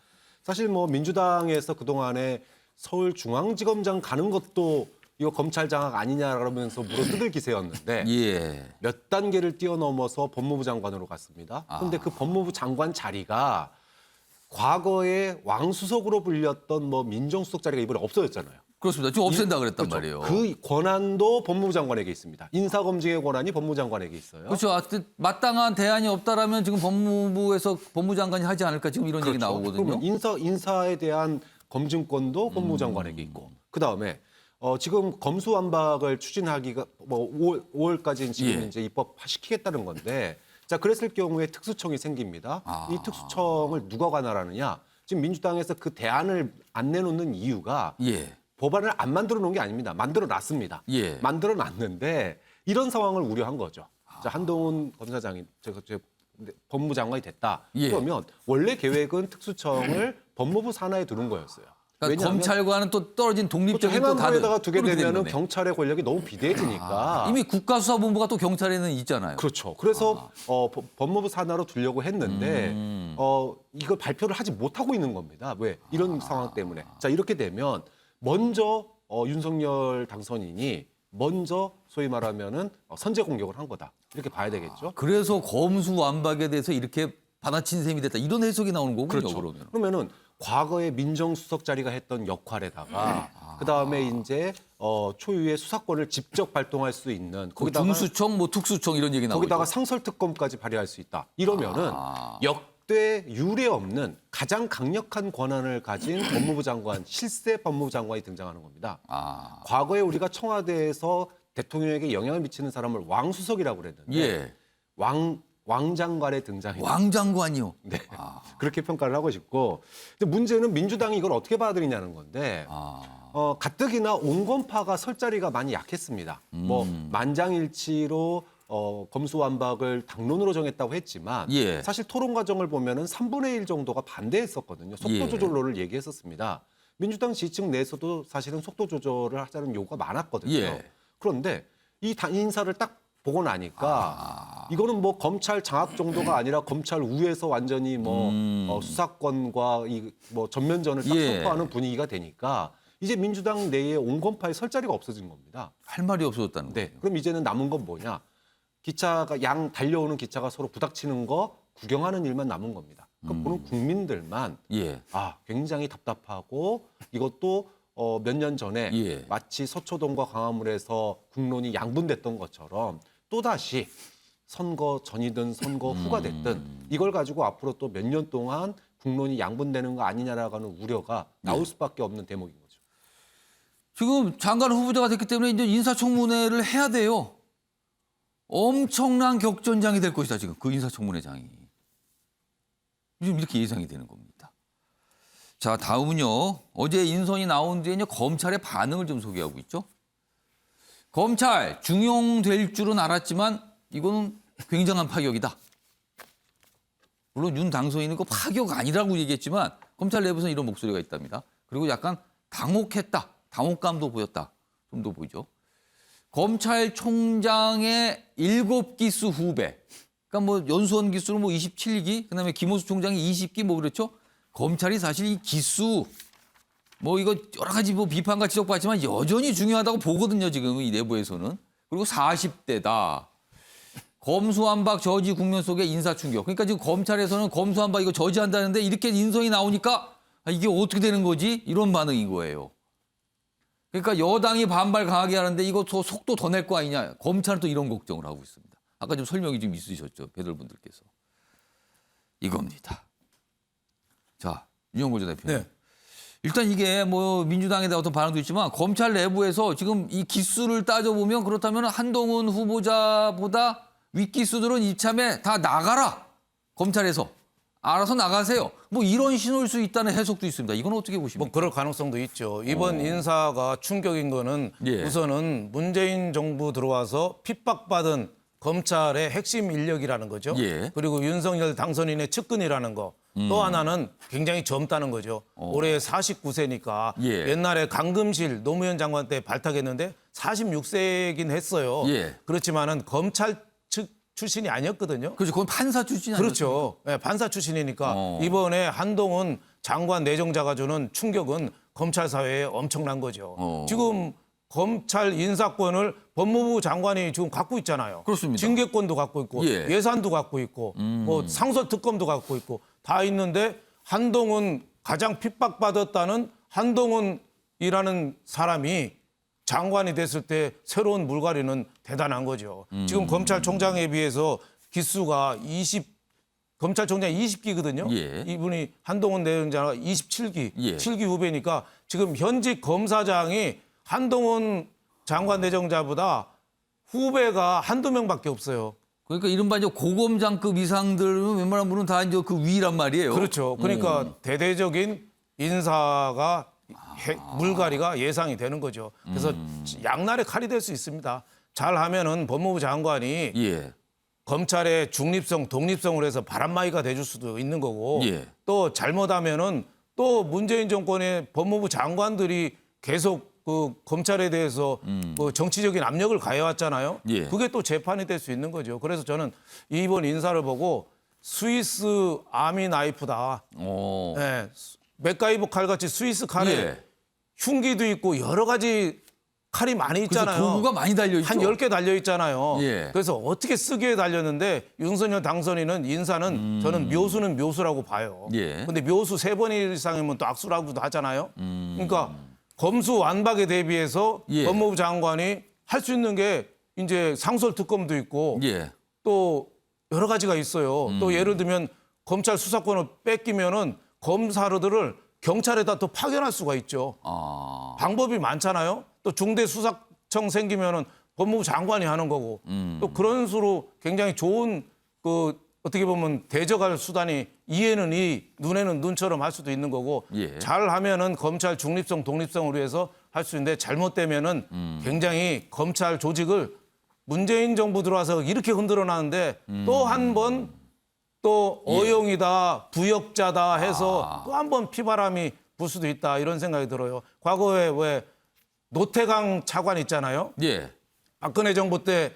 사실 뭐 민주당에서 그 동안에 서울중앙지검장 가는 것도 이거 검찰 장악 아니냐 그러면서 물어뜯을 기세였는데 예. 몇 단계를 뛰어넘어서 법무부 장관으로 갔습니다. 그런데 그 법무부 장관 자리가 과거에 왕수석으로 불렸던 뭐 민정수석 자리가 이번에 없어졌잖아요. 그렇습니다. 지금 없앤다 그랬단 그렇죠. 말이에요. 그 권한도 법무부 장관에게 있습니다. 인사검증의 권한이 법무부 장관에게 있어요. 그렇죠. 하여튼 마땅한 대안이 없다라면 지금 법무부에서 법무장관이 하지 않을까 지금 이런 얘기 나오거든요. 그러면 인사에 대한 검증권도 법무부 장관에게 있고 그다음에 지금 검수완박을 추진하기가 뭐 5월까지 지금 예. 이제 입법시키겠다는 건데 자 그랬을 경우에 특수청이 생깁니다. 이 특수청을 누가 관할하느냐? 지금 민주당에서 그 대안을 안 내놓는 이유가 예. 법안을 안 만들어 놓은 게 아닙니다. 만들어 놨습니다. 예. 만들어 놨는데 이런 상황을 우려한 거죠. 자, 한동훈 검사장이 법무부 장관이 됐다. 예. 그러면 원래 계획은 특수청을 법무부 산하에 두는 거였어요. 그러니까 왜냐하면 검찰과는 또 떨어진 독립적인 또 행안부에다가 두게 그렇게 되는 되면 거네. 경찰의 권력이 너무 비대해지니까. 이미 국가수사본부가 또 경찰에는 있잖아요. 그렇죠. 그래서 법무부 산하로 두려고 했는데 이걸 발표를 하지 못하고 있는 겁니다. 왜? 이런 상황 때문에. 자 이렇게 되면 먼저 윤석열 당선인이 먼저 소위 말하면은 선제 공격을 한 거다. 이렇게 봐야 되겠죠. 그래서 검수완박에 대해서 이렇게 받아친 셈이 됐다. 이런 해석이 나오는 거군요. 그렇죠. 그러면. 그러면은 과거에 민정수석 자리가 했던 역할에다가 그다음에 이제 초유의 수사권을 직접 발동할 수 있는 거기다가 중수청, 뭐 특수청 이런 얘기 나오고 거기다가 있고. 상설특검까지 발휘할 수 있다. 이러면은 역대 유례 없는 가장 강력한 권한을 가진 법무부 장관, 실세 법무부 장관이 등장하는 겁니다. 과거에 우리가 청와대에서 대통령에게 영향을 미치는 사람을 왕수석이라고 그랬는데 예. 왕장관의 등장이 왕장관이요. 네. 그렇게 평가를 하고 싶고 근데 문제는 민주당이 이걸 어떻게 받아들이냐는 건데 가뜩이나 온건파가 설 자리가 많이 약했습니다. 뭐 만장일치로 검수완박을 당론으로 정했다고 했지만 예. 사실 토론 과정을 보면은 3분의 1 정도가 반대했었거든요. 속도 예. 조절로를 얘기했었습니다. 민주당 지지층 내에서도 사실은 속도 조절을 하자는 요구가 많았거든요. 예. 그런데 이 인사를 딱 보고 나니까 이거는 뭐 검찰 장악 정도가 아니라 검찰 우에서 완전히 뭐 수사권과 이 뭐 전면전을 딱 예. 선포하는 분위기가 되니까 이제 민주당 내에 온건파에 설 자리가 없어진 겁니다. 할 말이 없어졌다는 네. 거예요. 그럼 이제는 남은 건 뭐냐? 기차가 달려오는 기차가 서로 부닥치는 거 구경하는 일만 남은 겁니다. 그럼 보는 국민들만 예. 굉장히 답답하고 이것도 몇 년 전에 예. 마치 서초동과 광화문에서 국론이 양분됐던 것처럼 또다시 선거 전이든 선거 후가 됐든 이걸 가지고 앞으로 또 몇 년 동안 국론이 양분되는 거 아니냐라고 하는 우려가 나올 수밖에 없는 대목인 거죠. 지금 장관 후보자가 됐기 때문에 이제 인사청문회를 해야 돼요. 엄청난 격전장이 될 것이다, 지금. 그 인사청문회장이. 지금 이렇게 예상이 되는 겁니다. 자, 다음은요. 어제 인선이 나온 뒤에 검찰의 반응을 좀 소개하고 있죠. 검찰 중용될 줄은 알았지만 이거는 굉장한 파격이다. 물론 윤 당선인은 그 파격 아니라고 얘기했지만 검찰 내부에서는 이런 목소리가 있답니다. 그리고 약간 당혹했다. 당혹감도 보였다. 좀 더 보이죠. 검찰총장의 7기수 후배. 그러니까 뭐 연수원 기수는 뭐 27기, 그다음에 김호수 총장이 20기 뭐 그렇죠. 검찰이 사실 이 기수 뭐 이거 여러 가지 뭐 비판과 지적받지만 여전히 중요하다고 보거든요, 지금 이 내부에서는. 그리고 40대다. 검수완박 저지 국면 속에 인사 충격. 그러니까 지금 검찰에서는 검수완박 이거 저지한다는데 이렇게 인선이 나오니까 이게 어떻게 되는 거지? 이런 반응인 거예요. 그러니까 여당이 반발 강하게 하는데 이거 더 속도 더 낼 거 아니냐. 검찰은 또 이런 걱정을 하고 있습니다. 아까 좀 설명이 좀 있으셨죠, 배들분들께서. 이겁니다. 자, 유영보 전 대표님. 네. 일단 이게 뭐 민주당에 대한 어떤 반응도 있지만 검찰 내부에서 지금 이 기수를 따져보면 그렇다면 한동훈 후보자보다 윗기수들은 이참에 다 나가라. 검찰에서. 알아서 나가세요. 뭐 이런 신호일 수 있다는 해석도 있습니다. 이건 어떻게 보십니까? 뭐 그럴 가능성도 있죠. 이번 인사가 충격인 거는 예. 우선은 문재인 정부 들어와서 핍박받은 검찰의 핵심 인력이라는 거죠. 예. 그리고 윤석열 당선인의 측근이라는 거. 또 하나는 굉장히 젊다는 거죠. 올해 49세니까 예. 옛날에 강금실 노무현 장관 때 발탁했는데 46세이긴 했어요. 예. 그렇지만은 검찰 측 출신이 아니었거든요. 그렇죠. 그건 판사 출신이 아니었어요. 그렇죠. 네, 판사 출신이니까 이번에 한동훈 장관 내정자가 주는 충격은 검찰 사회에 엄청난 거죠. 지금 검찰 인사권을 법무부 장관이 지금 갖고 있잖아요. 그렇습니다. 징계권도 갖고 있고 예. 예산도 갖고 있고 뭐 상설특검도 갖고 있고 다 있는데 한동훈 가장 핍박받았다는 한동훈이라는 사람이 장관이 됐을 때 새로운 물갈이는 대단한 거죠. 지금 검찰총장에 비해서 기수가 검찰총장 20기거든요. 예. 이분이 한동훈 내정자가 27기, 예. 7기 후배니까 지금 현직 검사장이 한동훈 장관 내정자보다 후배가 한두 명밖에 없어요. 그러니까 이른바 이제 고검장급 이상들은 웬만한 분은 다 이제 그 위란 말이에요. 그렇죠. 그러니까 대대적인 인사가 물갈이가 예상이 되는 거죠. 그래서 양날의 칼이 될 수 있습니다. 잘하면은 법무부 장관이 예. 검찰의 중립성, 독립성으로 해서 바람막이가 돼줄 수도 있는 거고 예. 또 잘못하면은 또 문재인 정권의 법무부 장관들이 계속 그 검찰에 대해서 그 정치적인 압력을 가해왔잖아요. 예. 그게 또 재판이 될 수 있는 거죠. 그래서 저는 이번 인사를 보고 스위스 아미 나이프다. 네, 맥가이버 칼같이 스위스 칼에 예. 흉기도 있고 여러 가지 칼이 많이 있잖아요. 그래서 도구가 많이 달려있죠. 한 10개 달려있잖아요. 예. 그래서 어떻게 쓰기에 달렸는데 윤석열 당선인은 인사는 저는 묘수는 묘수라고 봐요. 예. 근데 묘수 3번 이상이면 또 악수라고도 하잖아요. 그러니까 검수완박에 대비해서 예. 법무부 장관이 할 수 있는 게 이제 상설특검도 있고 예. 또 여러 가지가 있어요. 또 예를 들면 검찰 수사권을 뺏기면은 검사들을 경찰에다 또 파견할 수가 있죠. 방법이 많잖아요. 또 중대수사청 생기면은 법무부 장관이 하는 거고 또 그런 식으로 굉장히 좋은 그 어떻게 보면 대적할 수단이 이에는 이, 눈에는 눈처럼 할 수도 있는 거고 예. 잘하면은 검찰 중립성, 독립성을 위해서 할 수 있는데 잘못되면은 굉장히 검찰 조직을 문재인 정부 들어와서 이렇게 흔들어 놨는데 또 한 번 또 어용이다, 부역자다 해서 또 한 번 피바람이 불 수도 있다 이런 생각이 들어요. 과거에 왜 노태강 차관 있잖아요. 예. 박근혜 정부 때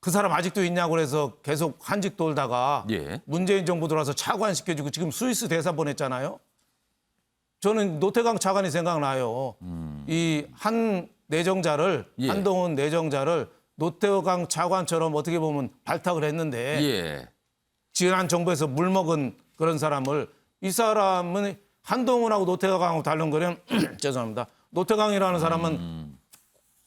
그 사람 아직도 있냐고 그래서 계속 한직 돌다가 예. 문재인 정부 들어와서 차관 시켜주고 지금 스위스 대사 보냈잖아요. 저는 노태강 차관이 생각나요. 이 한 내정자를 예. 한동훈 내정자를 노태강 차관처럼 어떻게 보면 발탁을 했는데 예. 지난 정부에서 물먹은 그런 사람을 이 사람은 한동훈하고 노태강하고 다른 거는 죄송합니다. 노태강이라는 사람은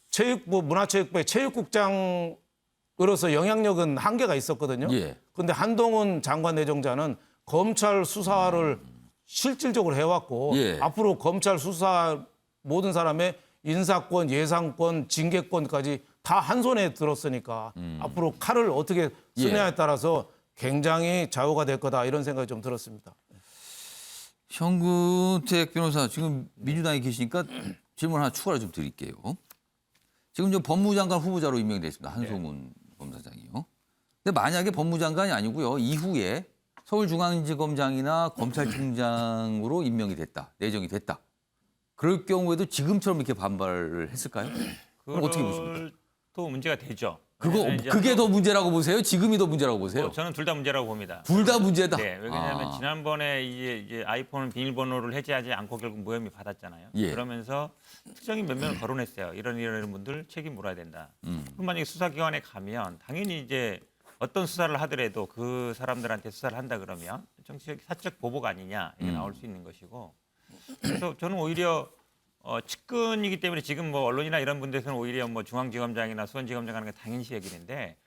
체육부 문화체육부의 체육국장으로서 영향력은 한계가 있었거든요. 예. 그런데 한동훈 장관 내정자는 검찰 수사를 실질적으로 해왔고 예. 앞으로 검찰 수사 모든 사람의 인사권, 예상권, 징계권까지 다 한 손에 들었으니까 앞으로 칼을 어떻게 쓰냐에 예. 따라서 굉장히 좌우가 될 거다 이런 생각이 좀 들었습니다. 현근택 변호사 지금 민주당에 계시니까 질문 하나 추가로 좀 드릴게요. 지금 저 법무장관 후보자로 임명이 됐습니다. 한송훈 검사장이요. 근데 만약에 법무장관이 아니고요. 이후에 서울중앙지검장이나 검찰총장으로 임명이 됐다. 내정이 됐다. 그럴 경우에도 지금처럼 이렇게 반발을 했을까요? 그럼 어떻게 보십니까? 또 문제가 되죠. 그거 왜냐면 이제 그게 더 문제라고 보세요? 지금이 더 문제라고 보세요? 저는 둘 다 문제라고 봅니다. 둘 다 문제다. 네, 왜냐하면 지난번에 이제 아이폰 비밀번호를 해제하지 않고 결국 무혐의 받았잖아요. 예. 그러면서 특정인 몇 명을 거론했어요. 이런 분들 책임 물어야 된다. 그럼 만약에 수사기관에 가면 당연히 이제 어떤 수사를 하더라도 그 사람들한테 수사를 한다 그러면 정치적 사적 보복 아니냐 이게 나올 수 있는 것이고. 그래서 저는 오히려 측근이기 때문에 지금 뭐 언론이나 이런 분들에서는 오히려 뭐 중앙지검장이나 수원지검장 하는 게 당연시 여기는데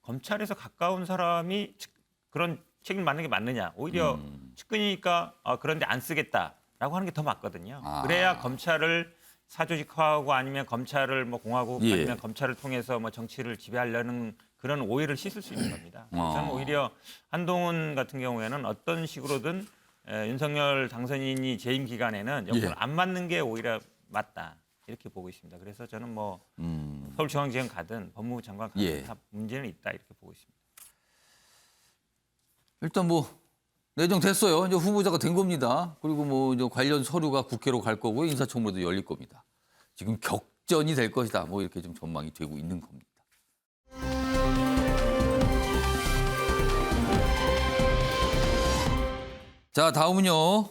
검찰에서 가까운 사람이 그런 책임을 맡는 게 맞느냐. 오히려 측근이니까 그런데 안 쓰겠다라고 하는 게 더 맞거든요. 그래야 검찰을 사조직화하고 아니면 검찰을 뭐 공화국 예. 아니면 검찰을 통해서 뭐 정치를 지배하려는 그런 오해를 씻을 수 있는 겁니다. 저는 오히려 한동훈 같은 경우에는 어떤 식으로든 윤석열 당선인이 재임 기간에는 여부를 예. 안 맞는 게 오히려 맞다 이렇게 보고 있습니다. 그래서 저는 뭐 서울중앙지검 가든 법무부 장관 가든 예. 다 문제는 있다 이렇게 보고 있습니다. 일단 뭐 내정됐어요. 이제 후보자가 된 겁니다. 그리고 뭐 이제 관련 서류가 국회로 갈 거고 인사청문회도 열릴 겁니다. 지금 격전이 될 것이다. 뭐 이렇게 좀 전망이 되고 있는 겁니다. 자, 다음은요.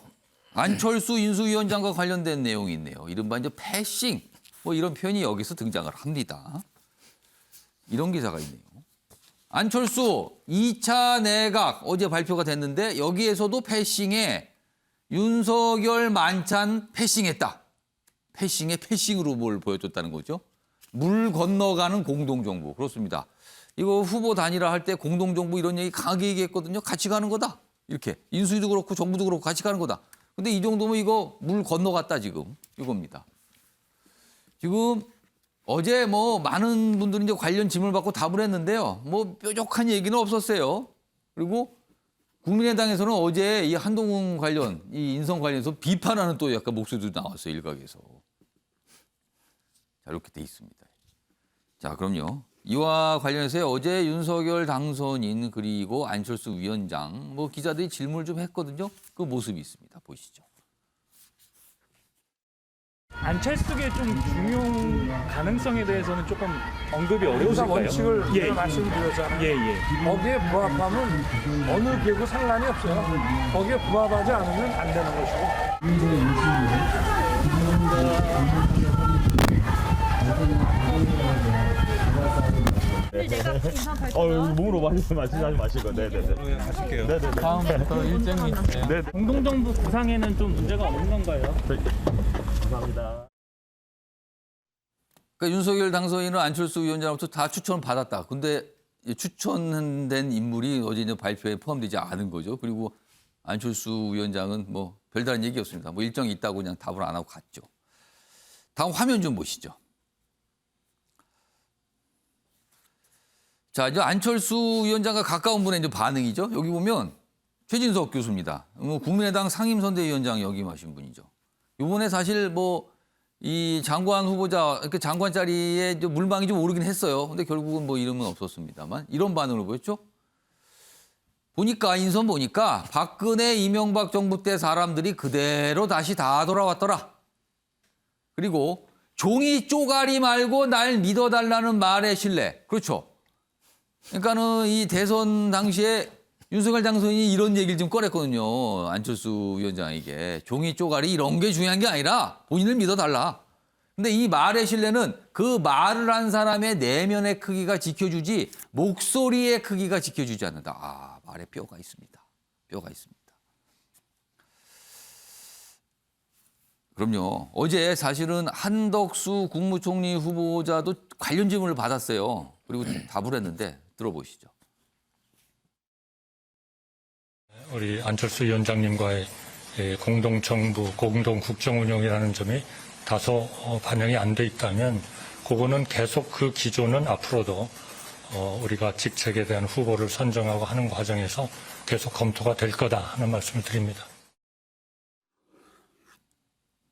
안철수 인수위원장과 관련된 내용이 있네요. 이른바 이제 패싱. 뭐 이런 표현이 여기서 등장을 합니다. 이런 기사가 있네요. 안철수 2차 내각 어제 발표가 됐는데 여기에서도 패싱에 윤석열 만찬 패싱했다. 패싱에 패싱으로 뭘 보여줬다는 거죠. 물 건너가는 공동정부. 그렇습니다. 이거 후보 단일화 할 때 공동정부 이런 얘기 강하게 얘기했거든요. 같이 가는 거다. 이렇게 인수위도 그렇고 정부도 그렇고 같이 가는 거다. 근데 이 정도면 이거 물 건너갔다 지금 이겁니다. 지금 어제 뭐 많은 분들이 이제 관련 질문을 받고 답을 했는데요. 뭐 뾰족한 얘기는 없었어요. 그리고 국민의당에서는 어제 이 한동훈 관련, 이 인성 관련해서 비판하는 또 약간 목소리도 나왔어요. 일각에서. 자, 이렇게 돼 있습니다. 자, 그럼요. 이와 관련해서 어제 윤석열 당선인 그리고 안철수 위원장 뭐 기자들이 질문을 좀 했거든요. 그 모습이 있습니다. 보시죠. 안철수의 좀 중용 가능성에 대해서는 조금 언급이 의사 어려우실까요? 원칙을 예, 제가 말씀드렸잖아요. 예. 거기에 부합하면 어느 계고 상관이 없어요. 거기에 부합하지 않으면 안 되는 것이고. 몸으로 마시지 마시고. 네네네. 가실게요. 네네네. 다음부터 일정이 있어요. 공동정부 구상에는 좀 문제가 없는 건가요? 감사합니다. 그러니까 윤석열 당선인은 안철수 위원장으로부터 다 추천을 받았다. 근데 추천된 인물이 어제 이제 발표에 포함되지 않은 거죠. 그리고 안철수 위원장은 뭐 별다른 얘기 없습니다. 뭐 일정이 있다고 그냥 답을 안 하고 갔죠. 다음 화면 좀 보시죠. 자, 이제 안철수 위원장과 가까운 분의 이제 반응이죠. 여기 보면 최진석 교수입니다. 국민의당 상임선대위원장 역임하신 분이죠. 이번에 사실 뭐 이 장관 후보자, 그 장관 자리에 물망이 좀 오르긴 했어요. 근데 결국은 뭐 이름은 없었습니다만 이런 반응을 보였죠. 보니까 인선 보니까 박근혜 이명박 정부 때 사람들이 그대로 다시 다 돌아왔더라. 그리고 종이 쪼가리 말고 날 믿어달라는 말의 신뢰. 그렇죠. 그러니까는 이 대선 당시에 윤석열 당선인이 이런 얘기를 좀 꺼냈거든요. 안철수 위원장에게. 종이 쪼가리 이런 게 중요한 게 아니라 본인을 믿어달라. 근데 이 말의 신뢰는 그 말을 한 사람의 내면의 크기가 지켜주지 목소리의 크기가 지켜주지 않는다. 아, 말에 뼈가 있습니다. 뼈가 있습니다. 그럼요. 어제 사실은 한덕수 국무총리 후보자도 관련 질문을 받았어요. 그리고 답을 했는데 들어보시죠. 우리 안철수 위원장님과의 공동정부, 공동국정운영이라는 점이 다소 반영이 안 돼 있다면 그거는 계속 그 기조는 앞으로도 우리가 직책에 대한 후보를 선정하고 하는 과정에서 계속 검토가 될 거다 하는 말씀을 드립니다.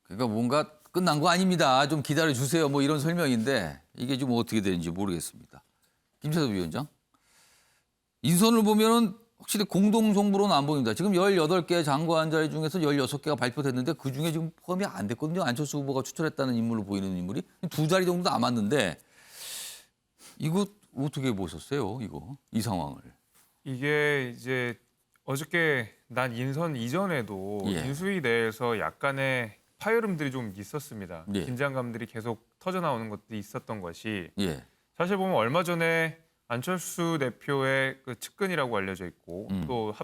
그러니까 뭔가 끝난 거 아닙니다. 좀 기다려 주세요. 뭐 이런 설명인데 이게 좀 어떻게 되는지 모르겠습니다. 김재섭 위원장. 인선을 보면은 확실히 공동정부로는 안 보입니다. 지금 18개 장관 자리 중에서 16개가 발표됐는데 그중에 지금 포함이 안 됐거든요. 안철수 후보가 추천했다는 인물로 보이는 인물이 2자리 정도 남았는데 이거 어떻게 보셨어요? 이 상황을. 이게 이제 어저께 난 인선 이전에도 인수위 내에서 약간의 파열음들이 좀 있었습니다. 긴장감들이 계속 터져나오는 것들이 있었던 것이 사실 보면 얼마 전에 안철수 대표의 그 측근이라고 알려져 있고 또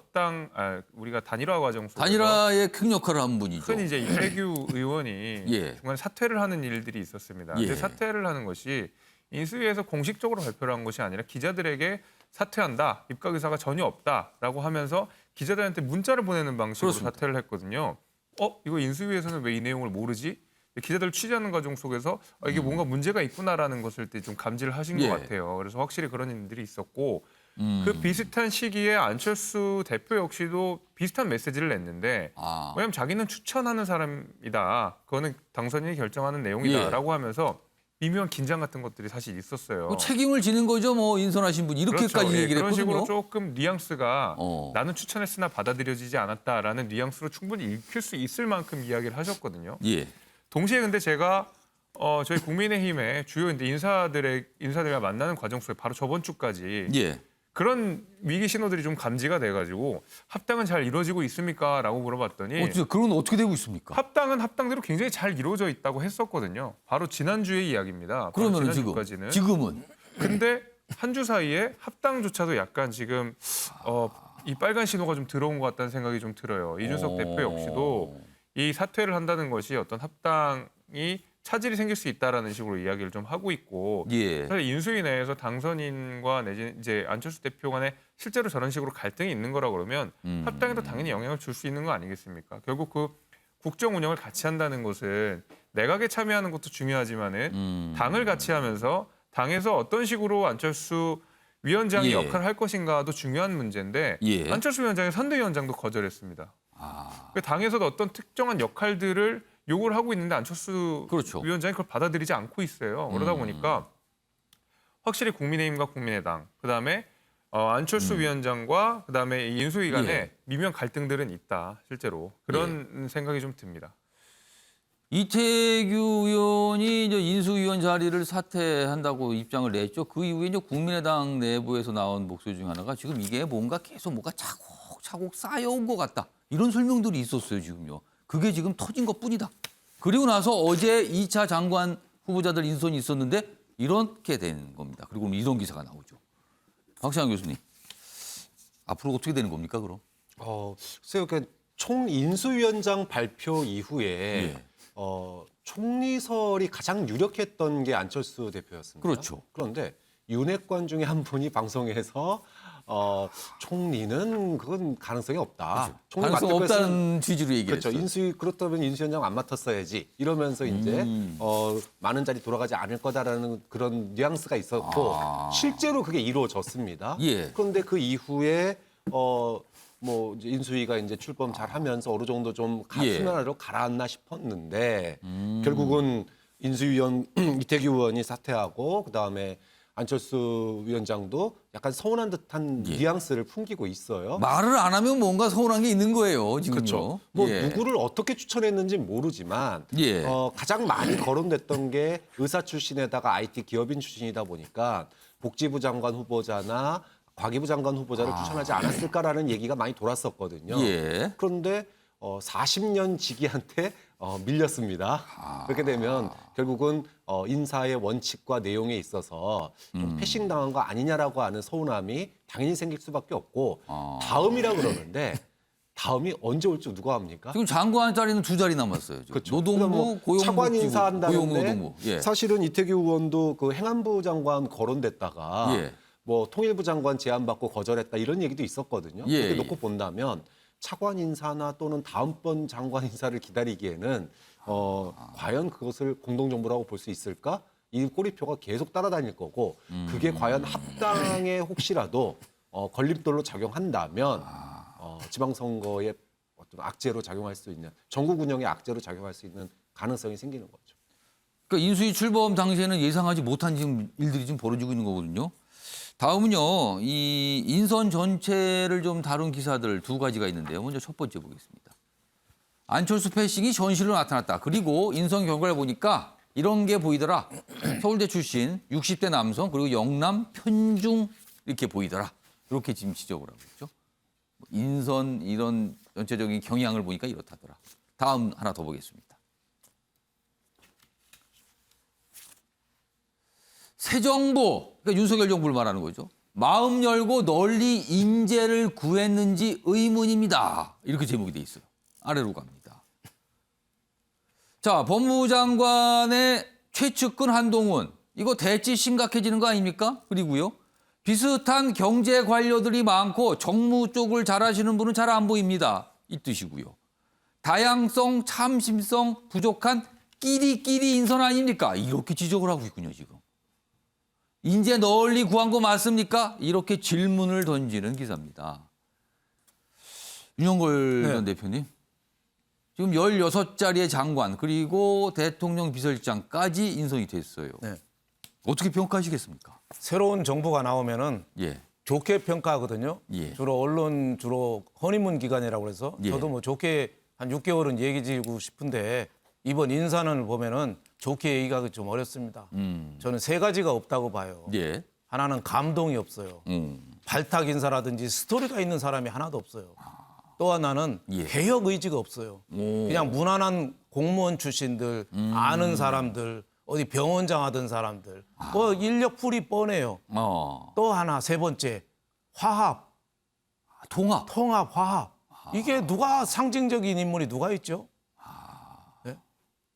우리가 단일화 과정 속에서 단일화의 큰 역할을 한 분이죠. 큰 이제 이태규 의원이 중간에 사퇴를 하는 일들이 있었습니다. 근데 사퇴를 하는 것이 인수위에서 공식적으로 발표를 한 것이 아니라 기자들에게 사퇴한다, 입각 의사가 전혀 없다라고 하면서 기자들한테 문자를 보내는 방식으로 그렇습니다. 사퇴를 했거든요. 이거 인수위에서는 왜 이 내용을 모르지? 기자들 취재하는 과정 속에서 이게 뭔가 문제가 있구나라는 것을 좀 감지를 하신 것 같아요. 그래서 확실히 그런 일들이 있었고 그 비슷한 시기에 안철수 대표 역시도 비슷한 메시지를 냈는데 왜냐하면 자기는 추천하는 사람이다. 그거는 당선인이 결정하는 내용이다라고 하면서 미묘한 긴장 같은 것들이 사실 있었어요. 뭐 책임을 지는 거죠. 뭐 인선하신 분이 이렇게까지 그렇죠. 얘기를 그런 했거든요. 식으로 조금 뉘앙스가 나는 추천했으나 받아들여지지 않았다라는 뉘앙스로 충분히 읽힐 수 있을 만큼 이야기를 하셨거든요. 동시에 근데 제가 저희 국민의힘의 주요 인사들과 만나는 과정 속에 바로 저번 주까지 그런 위기 신호들이 좀 감지가 돼가지고 합당은 잘 이루어지고 있습니까?라고 물어봤더니 그건 어떻게 되고 있습니까? 합당은 합당대로 굉장히 잘 이루어져 있다고 했었거든요. 바로 지난주의 이야기입니다. 그러면 지금은 근데 한 주 사이에 합당조차도 약간 지금 이 빨간 신호가 좀 들어온 것 같다는 생각이 좀 들어요. 이준석 대표 역시도 이 사퇴를 한다는 것이 어떤 합당이 차질이 생길 수 있다라는 식으로 이야기를 좀 하고 있고 사실 인수위 내에서 당선인과 내지 이제 안철수 대표 간에 실제로 저런 식으로 갈등이 있는 거라 그러면 합당에도 당연히 영향을 줄 수 있는 거 아니겠습니까? 결국 그 국정 운영을 같이 한다는 것은 내각에 참여하는 것도 중요하지만은 당을 같이 하면서 당에서 어떤 식으로 안철수 위원장이 역할을 할 것인가도 중요한 문제인데 안철수 위원장의 선대위원장도 거절했습니다. 당에서도 어떤 특정한 역할들을 요구를 하고 있는데 안철수 위원장이 그걸 받아들이지 않고 있어요. 그러다 보니까 확실히 국민의힘과 국민의당, 그다음에 안철수 위원장과 그다음에 인수위 간에 미묘한 갈등들은 있다. 실제로 그런 생각이 좀 듭니다. 이태규 의원이 이제 인수위원 자리를 사퇴한다고 입장을 냈죠. 그 이후에 이제 국민의당 내부에서 나온 목소리 중 하나가 지금 이게 뭔가 차곡차곡 쌓여온 것 같다. 이런 설명들이 있었어요, 지금요. 그게 지금 터진 것뿐이다. 그리고 나서 어제 2차 장관 후보자들 인선이 있었는데 이렇게 된 겁니다. 그리고 이런 기사가 나오죠. 박시환 교수님, 앞으로 어떻게 되는 겁니까, 그럼? 글쎄요, 총인수위원장 발표 이후에 총리설이 가장 유력했던 게 안철수 대표였습니다. 그렇죠. 그런데 윤핵관 중에 한 분이 방송에서 총리는 그건 가능성이 없다. 총리 가능성 없다는 취지로 얘기했어요. 그렇죠. 그렇다면 인수위원장 안 맡았어야지. 이러면서 이제 많은 자리 돌아가지 않을 거다라는 그런 뉘앙스가 있었고 실제로 그게 이루어졌습니다. 그런데 그 이후에 뭐 이제 인수위가 이제 출범 잘하면서 어느 정도 좀 수면으로 가라앉나 싶었는데 결국은 인수위원 이태규 의원이 사퇴하고 그다음에 안철수 위원장도 약간 서운한 듯한 뉘앙스를 풍기고 있어요. 말을 안 하면 뭔가 서운한 게 있는 거예요, 지금요. 그렇죠. 뭐 예. 누구를 어떻게 추천했는지 모르지만 예. 가장 많이 거론됐던 게 의사 출신에다가 IT 기업인 출신이다 보니까 복지부 장관 후보자나 과기부 장관 후보자를 추천하지 않았을까라는 얘기가 많이 돌았었거든요. 예. 그런데 40년 지기한테 밀렸습니다. 그렇게 되면 결국은 인사의 원칙과 내용에 있어서 좀 패싱당한 거 아니냐라고 하는 서운함이 당연히 생길 수밖에 없고 다음이라 그러는데 다음이 언제 올지 누가 합니까? 지금 장관 자리는 2자리 남았어요. 지금. 그렇죠. 노동부, 뭐 고용복지부, 차관 인사한다는데 고용노동부. 예. 사실은 이태규 의원도 그 행안부 장관 거론됐다가 예. 뭐 통일부 장관 제안받고 거절했다 이런 얘기도 있었거든요. 예, 그렇게 예. 놓고 본다면 차관 인사나 또는 다음번 장관 인사를 기다리기에는 과연 그것을 공동정부라고 볼 수 있을까? 이 꼬리표가 계속 따라다닐 거고 그게 과연 합당에 혹시라도 걸림돌로 작용한다면 지방선거의 어떤 악재로 작용할 수 있는 전국 운영의 악재로 작용할 수 있는 가능성이 생기는 거죠. 그러니까 인수위 출범 당시에는 예상하지 못한 지금 일들이 지금 벌어지고 있는 거거든요. 다음은요, 이 인선 전체를 좀 다룬 기사들 2가지가 있는데요. 먼저 첫 번째 보겠습니다. 안철수 패싱이 현실로 나타났다. 그리고 인선 결과를 보니까 이런 게 보이더라. 서울대 출신 60대 남성 그리고 영남 편중 이렇게 보이더라. 이렇게 지금 지적을 하고 있죠. 인선 이런 전체적인 경향을 보니까 이렇다더라. 다음 하나 더 보겠습니다. 새 정부, 그러니까 윤석열 정부를 말하는 거죠. 마음 열고 널리 인재를 구했는지 의문입니다. 이렇게 제목이 돼 있어요. 아래로 갑니다. 자, 법무부 장관의 최측근 한동훈. 이거 대치 심각해지는 거 아닙니까? 그리고요. 비슷한 경제 관료들이 많고 정무 쪽을 잘하시는 분은 잘 안 보입니다. 이 뜻이고요. 다양성, 참심성 부족한 끼리끼리 인선 아닙니까? 이렇게 지적을 하고 있군요, 지금. 인재 널리 구한 거 맞습니까? 이렇게 질문을 던지는 기사입니다. 윤영걸 전 대표님. 지금 16자리의 장관 그리고 대통령 비서실장까지 인선이 됐어요. 네. 어떻게 평가하시겠습니까? 새로운 정부가 나오면은 예. 좋게 평가하거든요. 예. 주로 언론 주로 허니문 기간이라고 그래서 예. 저도 뭐 좋게 한 6개월은 얘기지고 싶은데 이번 인사는 보면은 좋게 얘기가 좀 어렵습니다. 저는 3가지가 없다고 봐요. 예. 하나는 감동이 없어요. 발탁 인사라든지 스토리가 있는 사람이 하나도 없어요. 또 하나는 예. 개혁 의지가 없어요. 그냥 무난한 공무원 출신들, 아는 사람들, 어디 병원장 하던 사람들, 뭐 인력풀이 뻔해요. 또 하나 3번째 화합, 통합, 화합. 이게 누가 상징적인 인물이 누가 있죠? 네?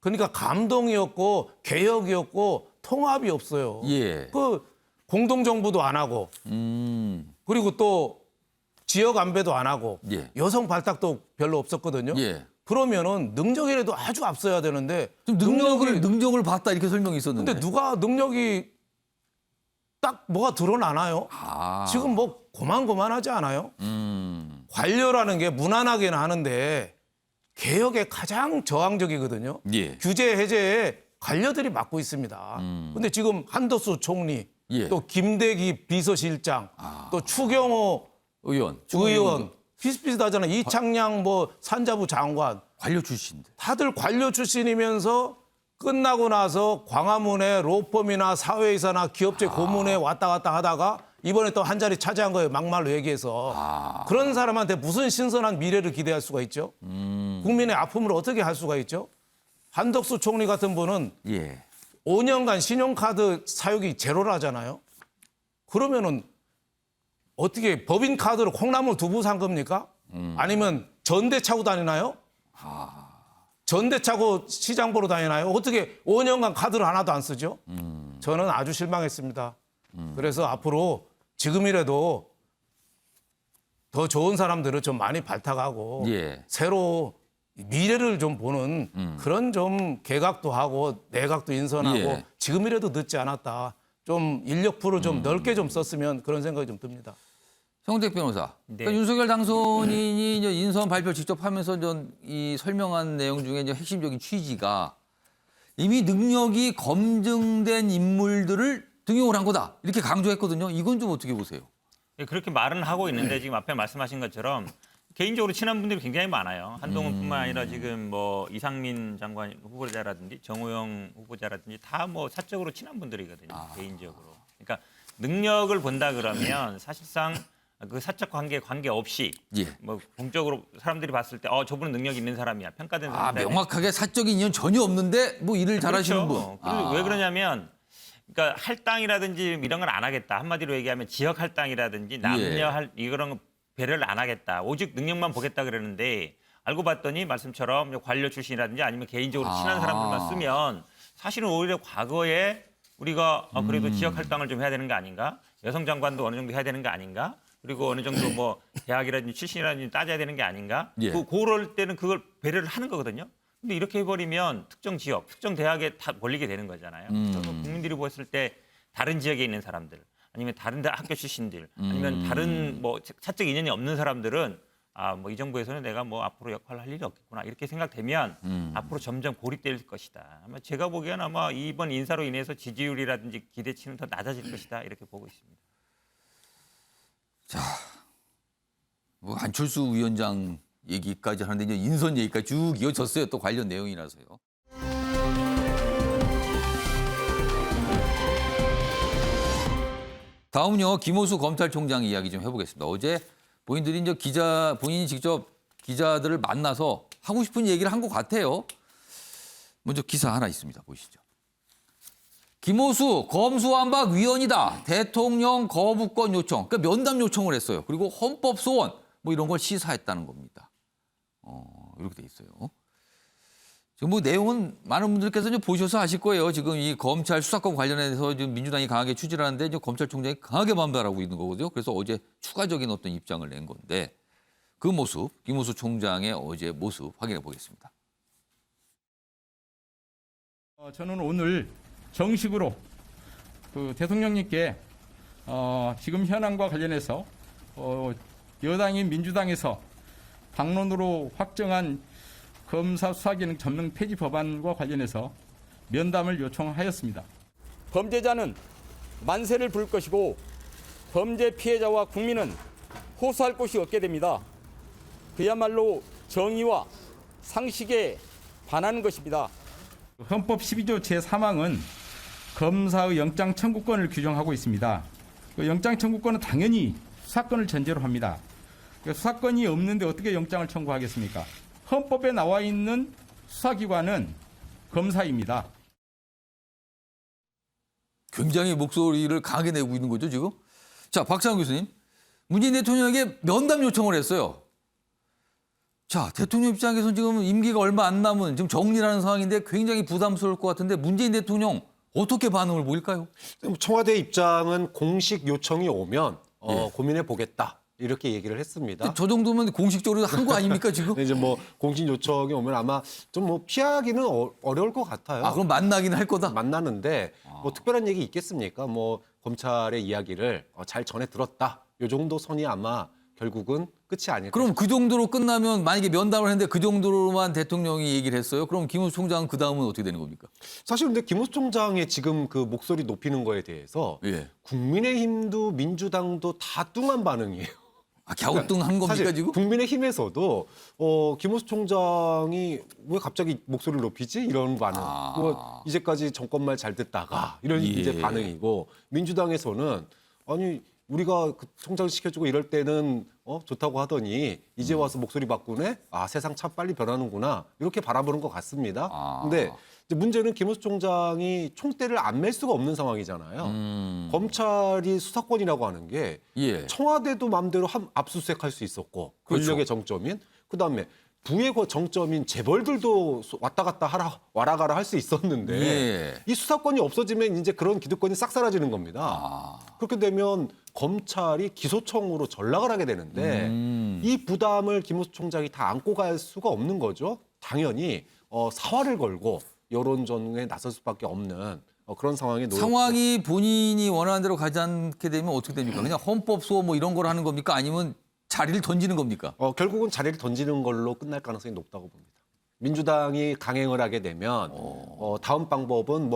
그러니까 감동이었고 개혁이었고 통합이 없어요. 예. 그 공동정부도 안 하고 그리고 또 지역 안배도 안 하고 예. 여성 발탁도 별로 없었거든요. 예. 그러면은 능력이라도 아주 앞서야 되는데 좀 능력을 봤다 이렇게 설명이 있었는데. 근데 누가 능력이 딱 뭐가 드러나나요? 지금 뭐 고만고만하지 않아요? 관료라는 게 무난하게는 하는데 개혁에 가장 저항적이거든요. 예. 규제 해제에 관료들이 맡고 있습니다. 근데 지금 한덕수 총리, 예. 또 김대기 비서실장, 또 추경호 의원. 비슷비슷하잖아요. 이창양 뭐 산자부 장관. 관료 출신들. 다들 관료 출신이면서 끝나고 나서 광화문에 로펌이나 사회이사나 기업체 고문에 왔다 갔다 하다가 이번에 또 한 자리 차지한 거예요. 막말로 얘기해서. 그런 사람한테 무슨 신선한 미래를 기대할 수가 있죠? 국민의 아픔을 어떻게 할 수가 있죠? 한덕수 총리 같은 분은 예. 5년간 신용카드 사용이 제로라잖아요. 그러면은 어떻게 법인카드로 콩나물 2부 산 겁니까? 아니면 전대 차고 다니나요? 전대 차고 시장 보러 다니나요? 어떻게 5년간 카드를 하나도 안 쓰죠? 저는 아주 실망했습니다. 그래서 앞으로 지금이라도 더 좋은 사람들을 좀 많이 발탁하고 예. 새로 미래를 좀 보는 그런 좀 개각도 하고 내각도 인선하고 예. 지금이라도 늦지 않았다. 좀 인력풀을 좀 넓게 좀 썼으면 그런 생각이 좀 듭니다. 성택 변호사. 네. 그러니까 윤석열 당선인이 이제 인선 발표 직접 하면서 이 설명한 내용 중에 이제 핵심적인 취지가 이미 능력이 검증된 인물들을 등용을 한 거다. 이렇게 강조했거든요. 이건 좀 어떻게 보세요? 예, 그렇게 말은 하고 있는데 지금 앞에 말씀하신 것처럼 개인적으로 친한 분들이 굉장히 많아요. 한동훈뿐만 아니라 지금 뭐 이상민 장관 후보자라든지 정호영 후보자라든지 다 뭐 사적으로 친한 분들이거든요. 개인적으로. 그러니까 능력을 본다 그러면 사실상 그 사적 관계 없이 예. 뭐 공적으로 사람들이 봤을 때 저분은 능력 있는 사람이야 평가된 사람인데 명확하게 사적인 인연 전혀 없는데 뭐 일을 잘하시는 분. 그리고 왜 그러냐면 그러니까 할당이라든지 이런 걸 안 하겠다. 한마디로 얘기하면 지역 할당이라든지 남녀 이런 거 배려를 안 하겠다. 오직 능력만 보겠다 그러는데 알고 봤더니 말씀처럼 관료 출신이라든지 아니면 개인적으로 친한 사람들만 쓰면 사실은 오히려 과거에 우리가 그래도 지역 할당을 좀 해야 되는 거 아닌가? 여성 장관도 어느 정도 해야 되는 거 아닌가? 그리고 어느 정도 뭐 대학이라든지 출신이라든지 따져야 되는 게 아닌가? 예. 그럴 때는 그걸 배려를 하는 거거든요. 근데 이렇게 해버리면 특정 지역, 특정 대학에 다 몰리게 되는 거잖아요. 그래서 국민들이 보았을 때 다른 지역에 있는 사람들, 아니면 다른 학교 출신들, 아니면 다른 뭐 사적 인연이 없는 사람들은 뭐 이 정부에서는 내가 뭐 앞으로 역할을 할 일이 없겠구나 이렇게 생각되면 앞으로 점점 고립될 것이다. 아마 제가 보기에는 아마 이번 인사로 인해서 지지율이라든지 기대치는 더 낮아질 것이다 이렇게 보고 있습니다. 자, 뭐 안철수 위원장 얘기까지 하는데 이제 인선 얘기까지 쭉 이어졌어요. 또 관련 내용이라서요. 다음은요, 김호수 검찰총장 이야기 좀 해보겠습니다. 어제 본인들이 이제 본인이 직접 기자들을 만나서 하고 싶은 얘기를 한 것 같아요. 먼저 기사 하나 있습니다. 보시죠. 김호수 검수완박 위원이다. 대통령 거부권 요청. 그러니까 면담 요청을 했어요. 그리고 헌법 소원 뭐 이런 걸 시사했다는 겁니다. 이렇게 돼 있어요. 지금 뭐 내용은 많은 분들께서 이제 보셔서 아실 거예요. 지금 이 검찰 수사권 관련해서 지금 민주당이 강하게 추진을 하는데 이제 검찰총장이 강하게 반발하고 있는 거거든요. 그래서 어제 추가적인 어떤 입장을 낸 건데 그 모습, 김호수 총장의 어제 모습 확인해 보겠습니다. 저는 오늘 정식으로 그 대통령님께 지금 현안과 관련해서 여당인 민주당에서 당론으로 확정한 검사 수사기능 전면 폐지 법안과 관련해서 면담을 요청하였습니다. 범죄자는 만세를 부를 것이고 범죄 피해자와 국민은 호소할 곳이 없게 됩니다. 그야말로 정의와 상식에 반하는 것입니다. 헌법 12조 제3항은 검사의 영장 청구권을 규정하고 있습니다. 그 영장 청구권은 당연히 수사권을 전제로 합니다. 수사권이 없는데 어떻게 영장을 청구하겠습니까? 헌법에 나와 있는 수사기관은 검사입니다. 굉장히 목소리를 강하게 내고 있는 거죠, 지금? 자, 박상훈 교수님. 문재인 대통령에게 면담 요청을 했어요. 자, 대통령 입장에서는 지금 임기가 얼마 안 남은 지금 정리라는 상황인데 굉장히 부담스러울 것 같은데 문재인 대통령 어떻게 반응을 보일까요? 청와대 입장은 공식 요청이 오면 고민해 보겠다. 이렇게 얘기를 했습니다. 저 정도면 공식적으로 한 거 아닙니까, 지금? 이제 뭐 공식 요청이 오면 아마 좀 뭐 피하기는 어려울 것 같아요. 그럼 만나긴 할 거다? 만나는데 뭐 특별한 얘기 있겠습니까? 뭐 검찰의 이야기를 잘 전해 들었다. 요 정도 선이 아마 결국은 끝이 아닐까. 그럼 그 정도로 끝나면 만약에 면담을 했는데 그 정도로만 대통령이 얘기를 했어요? 그럼 김호수 총장은 그 다음은 어떻게 되는 겁니까? 사실 근데 김호수 총장의 지금 그 목소리 높이는 거에 대해서 국민의힘도 민주당도 다 뚱한 반응이에요. 갸우뚱한 겁니까 사실 지금? 국민의힘에서도 김호수 총장이 왜 갑자기 목소리를 높이지? 이런 반응. 뭐 이제까지 정권말 잘 듣다가 이런 이제 반응이고 민주당에서는 아니 우리가 그 총장 시켜주고 이럴 때는 좋다고 하더니 이제 와서 목소리 바꾸네? 세상 참 빨리 변하는구나. 이렇게 바라보는 것 같습니다. 근데 이제 문제는 김호수 총장이 총대를 안 맬 수가 없는 상황이잖아요. 검찰이 수사권이라고 하는 게 청와대도 마음대로 압수수색할 수 있었고 권력의 정점인 그다음에 부의 정점인 재벌들도 왔다 갔다 와라 가라 할 수 있었는데 이 수사권이 없어지면 이제 그런 기득권이 싹 사라지는 겁니다. 그렇게 되면 검찰이 기소청으로 전락을 하게 되는데 이 부담을 김호수 총장이 다 안고 갈 수가 없는 거죠. 당연히 사활을 걸고 여론전에 나설 수밖에 없는 그런 상황이 본인이 원하는 대로 가지 않게 되면 어떻게 됩니까? 그냥 헌법 소원 뭐 이런 걸 하는 겁니까? 아니면 자리를 던지는 겁니까? 결국은 자리를 던지는 걸로 끝날 가능성이 높다고 봅니다. 민주당이 강행을 하게 되면 다음 방법은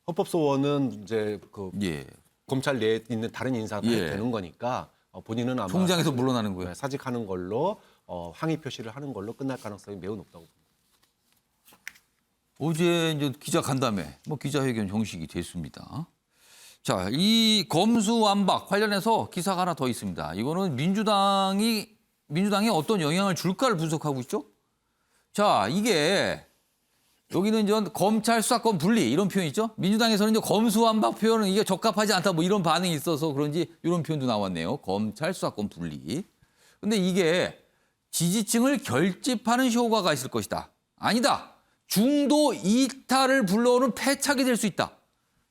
헌법소원은 이제 그 예. 검찰 내에 있는 다른 인사가 예. 되는 거니까 본인은 아마 총장에서 물러나는 거예요. 사직하는 걸로 항의 표시를 하는 걸로 끝날 가능성이 매우 높다고 봅니다. 어제 이제 기자 간담회, 기자회견 형식이 됐습니다. 자, 이 검수완박 관련해서 기사가 하나 더 있습니다. 이거는 민주당에 어떤 영향을 줄까를 분석하고 있죠. 자, 이게 여기는 이제 검찰 수사권 분리 이런 표현 있죠. 민주당에서는 이제 검수완박 표현은 이게 적합하지 않다 뭐 이런 반응이 있어서 그런지 이런 표현도 나왔네요. 검찰 수사권 분리. 근데 이게 지지층을 결집하는 효과가 있을 것이다. 아니다. 중도 이탈을 불러오는 패착이 될 수 있다.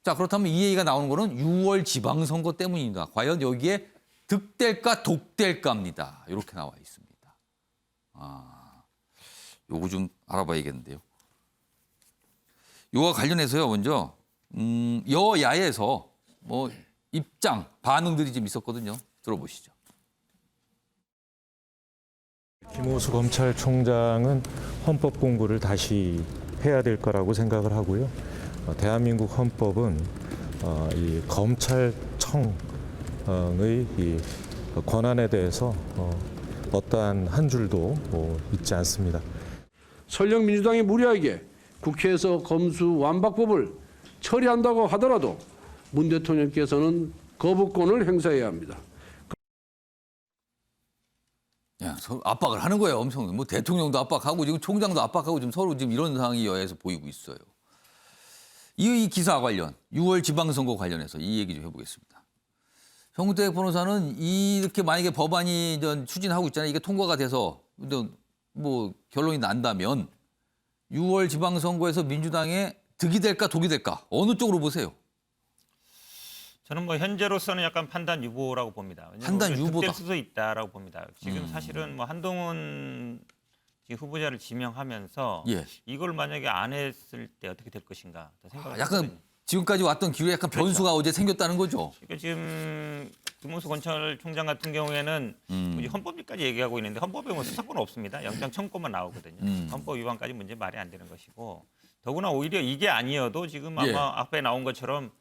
자, 그렇다면 이 얘기가 나오는 거는 6월 지방선거 때문입니다. 과연 여기에 득될까 독될까입니다. 이렇게 나와 있습니다. 요거 좀 알아봐야겠는데요. 요와 관련해서요, 먼저 여야에서 입장, 반응들이 좀 있었거든요. 들어보시죠. 김호수 검찰총장은 헌법 공부를 다시 해야 될 거라고 생각을 하고요. 대한민국 헌법은 이 검찰청의 이 권한에 대해서 어떠한 한 줄도 있지 않습니다. 설령 민주당이 무리하게 국회에서 검수완박법을 처리한다고 하더라도 문 대통령께서는 거부권을 행사해야 합니다. 서로 압박을 하는 거예요. 엄청. 대통령도 압박하고 지금 총장도 압박하고 지금 서로 지금 이런 상황이 여야에서 보이고 있어요. 이 기사 관련 6월 지방선거 관련해서 이 얘기 좀 해보겠습니다. 정우택 변호사는 이렇게 만약에 법안이 추진하고 있잖아요. 이게 통과가 돼서 결론이 난다면 6월 지방선거에서 민주당에 득이 될까 독이 될까 어느 쪽으로 보세요? 저는 현재로서는 약간 판단 유보라고 봅니다. 판단 유보다. 될 수도 있다라고 봅니다. 지금 사실은 한동훈 후보자를 지명하면서 이걸 만약에 안 했을 때 어떻게 될 것인가 생각을 약간 했거든요. 지금까지 왔던 기류에 약간 변수가 어제 생겼다는 거죠. 그러니까 지금 김호수 검찰총장 같은 경우에는 헌법까지 얘기하고 있는데 헌법에 수사권 없습니다. 영장 청구권만 나오거든요. 헌법 위반까지 문제 말이 안 되는 것이고 더구나 오히려 이게 아니어도 지금 아마 앞에 나온 것처럼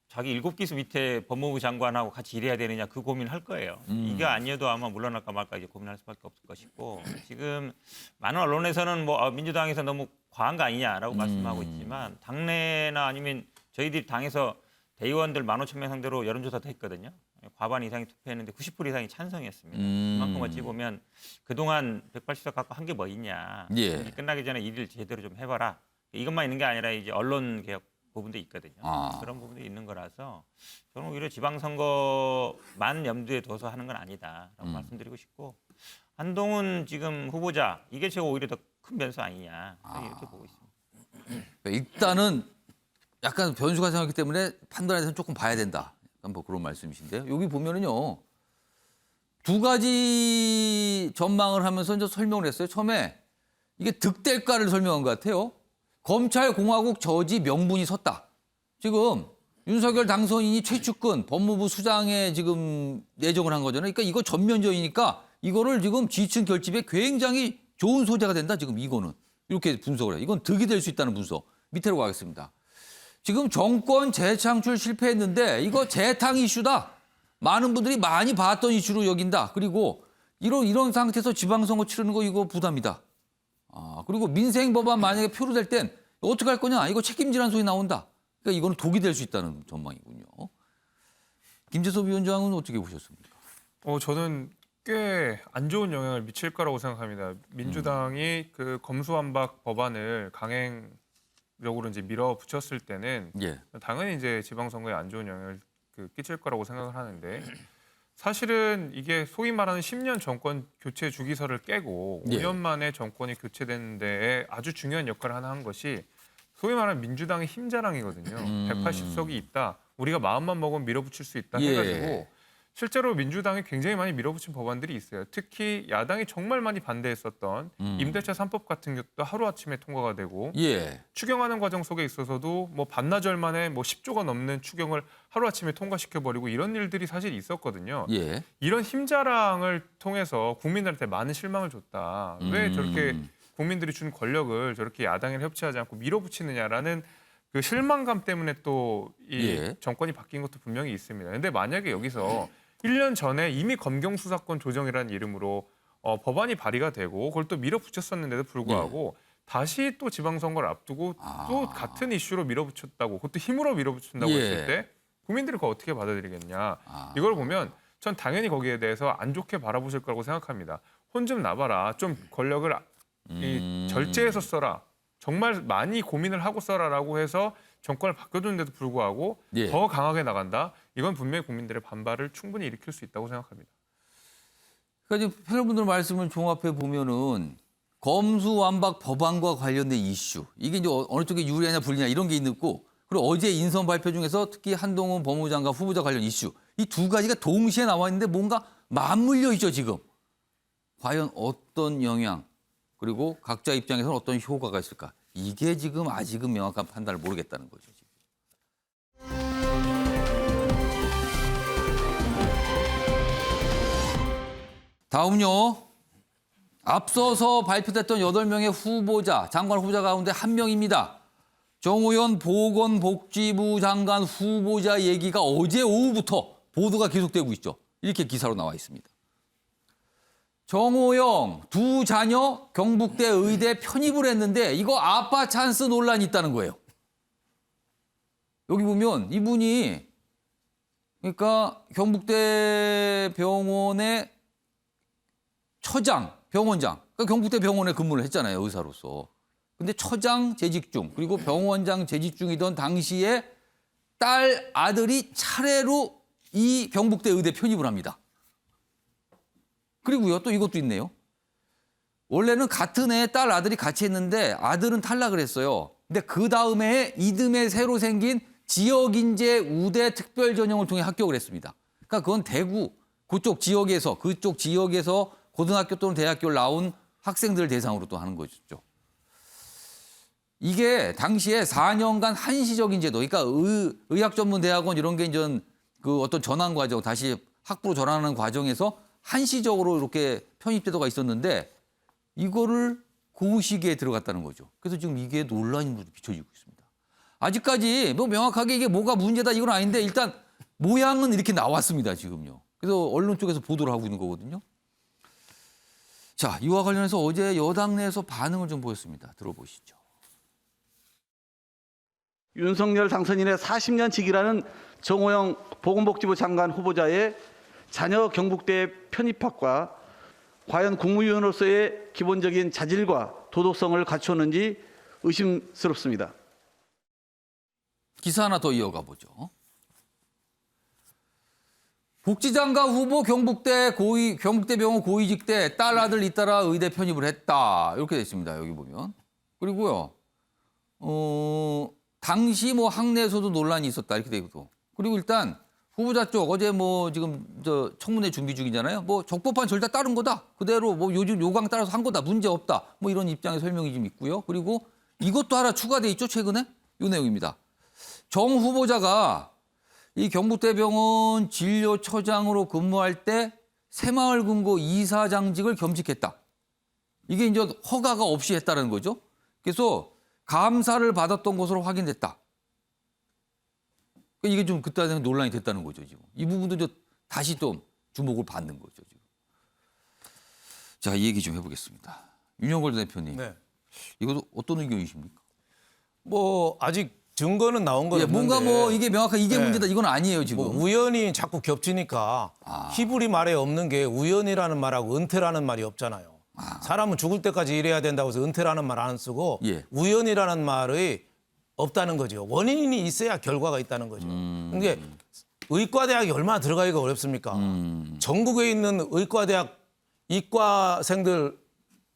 자기 7기수 밑에 법무부 장관하고 같이 일해야 되느냐 그 고민을 할 거예요. 이게 아니어도 아마 물러날까 말까 이제 고민할 수밖에 없을 것이고 지금 많은 언론에서는 민주당에서 너무 과한 거 아니냐라고 말씀하고 있지만 당내나 아니면 저희들이 당에서 대의원들 15,000명 상대로 여론조사도 했거든요. 과반 이상이 투표했는데 90% 이상이 찬성이었습니다. 그만큼 어찌 보면 그동안 180석 갖고 한 게 뭐 있냐. 끝나기 전에 일을 제대로 좀 해봐라. 이것만 있는 게 아니라 이제 언론 개혁 부분도 있거든요. 그런 부분도 있는 거라서 저는 오히려 지방선거만 염두에 둬서 하는 건 아니다라고 말씀드리고 싶고 한동훈 지금 후보자 이게 제가 오히려 더 큰 변수 아니냐 이렇게 보고 있습니다. 일단은 약간 변수가 생겼기 때문에 판단에서는 조금 봐야 된다. 그런 말씀이신데요. 여기 보면은요. 두 가지 전망을 하면서 이제 설명을 했어요. 처음에 이게 득될까를 설명한 것 같아요. 검찰공화국 저지 명분이 섰다. 지금 윤석열 당선인이 최측근 법무부 수장에 지금 내정을 한 거잖아요. 그러니까 이거 전면전이니까 이거를 지금 지층 결집에 굉장히 좋은 소재가 된다. 지금 이거는 이렇게 분석을 해요. 이건 득이 될 수 있다는 분석. 밑으로 가겠습니다. 지금 정권 재창출 실패했는데 이거 재탕 이슈다. 많은 분들이 많이 봤던 이슈로 여긴다. 그리고 이런 상태에서 지방선거 치르는 거 이거 부담이다. 그리고 민생 법안 만약에 표류될 땐 어떻게 할 거냐? 이거 책임지라는 소리 나온다. 그러니까 이거는 독이 될 수 있다는 전망이군요. 김재섭 위원장은 어떻게 보셨습니까? 저는 꽤 안 좋은 영향을 미칠 거라고 생각합니다. 민주당이 그 검수완박 법안을 강행적으로 이제 밀어붙였을 때는 당연히 이제 지방선거에 안 좋은 영향을 끼칠 거라고 생각을 하는데 사실은 이게 소위 말하는 10년 정권 교체 주기설을 깨고 5년 만에 정권이 교체되는 데에 아주 중요한 역할을 하나 한 것이 소위 말하는 민주당의 힘자랑이거든요. 180석이 있다. 우리가 마음만 먹으면 밀어붙일 수 있다 해가지고 실제로 민주당이 굉장히 많이 밀어붙인 법안들이 있어요. 특히 야당이 정말 많이 반대했었던 임대차 3법 같은 것도 하루아침에 통과가 되고 추경하는 과정 속에 있어서도 반나절 만에 10조가 넘는 추경을 하루아침에 통과시켜버리고 이런 일들이 사실 있었거든요. 이런 힘자랑을 통해서 국민들한테 많은 실망을 줬다. 왜 저렇게 국민들이 준 권력을 저렇게 야당에 협치하지 않고 밀어붙이느냐라는 그 실망감 때문에 또 이 예. 정권이 바뀐 것도 분명히 있습니다. 근데 만약에 여기서 1년 전에 이미 검경수사권 조정이라는 이름으로 법안이 발의가 되고 그걸 또 밀어붙였었는데도 불구하고 다시 또 지방선거를 앞두고 또 같은 이슈로 밀어붙였다고, 그것도 힘으로 밀어붙인다고 예. 했을 때 국민들이 그걸 어떻게 받아들이겠냐. 이걸 보면 전 당연히 거기에 대해서 안 좋게 바라보실 거라고 생각합니다. 혼 좀 나봐라. 좀 권력을 절제해서 써라. 정말 많이 고민을 하고 써라라고 해서 정권을 바꿔줬는데도 불구하고 예. 더 강하게 나간다. 이건 분명히 국민들의 반발을 충분히 일으킬 수 있다고 생각합니다. 그러니까 지금 패널분들 말씀을 종합해 보면은 검수완박 법안과 관련된 이슈, 이게 이제 어느 쪽에 유리하냐 불리냐 이런 게 있고, 그리고 어제 인선 발표 중에서 특히 한동훈 법무부 장관 후보자 관련 이슈, 이 두 가지가 동시에 나와 있는데 뭔가 맞물려 있죠 지금. 과연 어떤 영향, 그리고 각자 입장에서는 어떤 효과가 있을까? 이게 지금 아직은 명확한 판단을 모르겠다는 거죠. 지금. 다음요. 앞서서 발표됐던 8명의 후보자, 장관 후보자 가운데 한 명입니다. 정호연 보건복지부 장관 후보자 얘기가 어제 오후부터 보도가 계속되고 있죠. 이렇게 기사로 나와 있습니다. 정호영 두 자녀 경북대 의대 편입을 했는데 이거 아빠 찬스 논란이 있다는 거예요. 여기 보면 이분이 그러니까 경북대 병원의 처장, 병원장, 그러니까 경북대 병원에 근무를 했잖아요, 의사로서. 근데 처장 재직 중, 그리고 병원장 재직 중이던 당시에 딸, 아들이 차례로 이 경북대 의대 편입을 합니다. 그리고요, 또 이것도 있네요. 원래는 같은 해에 딸, 아들이 같이 했는데 아들은 탈락을 했어요. 근데 그 다음에 이듬해 새로 생긴 지역인재 우대 특별 전형을 통해 합격을 했습니다. 그러니까 그건 대구, 그쪽 지역에서 고등학교 또는 대학교를 나온 학생들을 대상으로 또 하는 거죠. 이게 당시에 4년간 한시적인 제도, 그러니까 의학전문대학원 이런 게 이제 그 어떤 전환 과정, 다시 학부로 전환하는 과정에서 한시적으로 이렇게 편입제도가 있었는데 이거를 그 시기에 들어갔다는 거죠. 그래서 지금 이게 논란이 비춰지고 있습니다. 아직까지 뭐 명확하게 이게 뭐가 문제다 이건 아닌데 일단 모양은 이렇게 나왔습니다, 지금요. 그래서 언론 쪽에서 보도를 하고 있는 거거든요. 자, 이와 관련해서 어제 여당 내에서 반응을 좀 보였습니다. 들어보시죠. 윤석열 당선인의 40년 직이라는 정호영 보건복지부 장관 후보자의 자녀 경북대 편입학과 과연 국무위원으로서의 기본적인 자질과 도덕성을 갖추었는지 의심스럽습니다. 기사 하나 더 이어가 보죠. 복지장관 후보 경북대 병원 고위직 때 딸 아들 잇따라 의대 편입을 했다. 이렇게 돼 있습니다. 여기 보면. 그리고요. 당시 뭐 학내에서도 논란이 있었다. 이렇게 돼 있고. 그리고 일단 후보자 쪽 어제 뭐 지금 저 청문회 준비 중이잖아요. 뭐 적법한 절차 따른 거다. 그대로 뭐 요즘 요강 따라서 한 거다. 문제 없다. 뭐 이런 입장의 설명이 좀 있고요. 그리고 이것도 하나 추가돼 있죠. 최근에 이 내용입니다. 정 후보자가 이 경북대병원 진료처장으로 근무할 때 새마을금고 이사장직을 겸직했다. 이게 이제 허가가 없이 했다는 거죠. 그래서 감사를 받았던 것으로 확인됐다. 이게 좀 그때 논란이 됐다는 거죠, 지금. 이 부분도 이제 다시 좀 주목을 받는 거죠, 지금. 자, 이 얘기 좀 해보겠습니다. 윤영걸 대표님. 네. 이것도 어떤 의견이십니까? 뭐 아직 증거는 나온 건 예, 없는데 뭔가 뭐 이게 명확하게 이게 네. 문제다 이건 아니에요, 지금. 뭐 우연히 자꾸 겹치니까 히브리 말에 없는 게 우연이라는 말하고 은퇴라는 말이 없잖아요. 사람은 죽을 때까지 일해야 된다고 해서 은퇴라는 말 안 쓰고 예. 우연이라는 말이 없다는 거죠. 원인이 있어야 결과가 있다는 거죠. 그게 의과대학이 얼마나 들어가기가 어렵습니까? 전국에 있는 의과대학 이과생들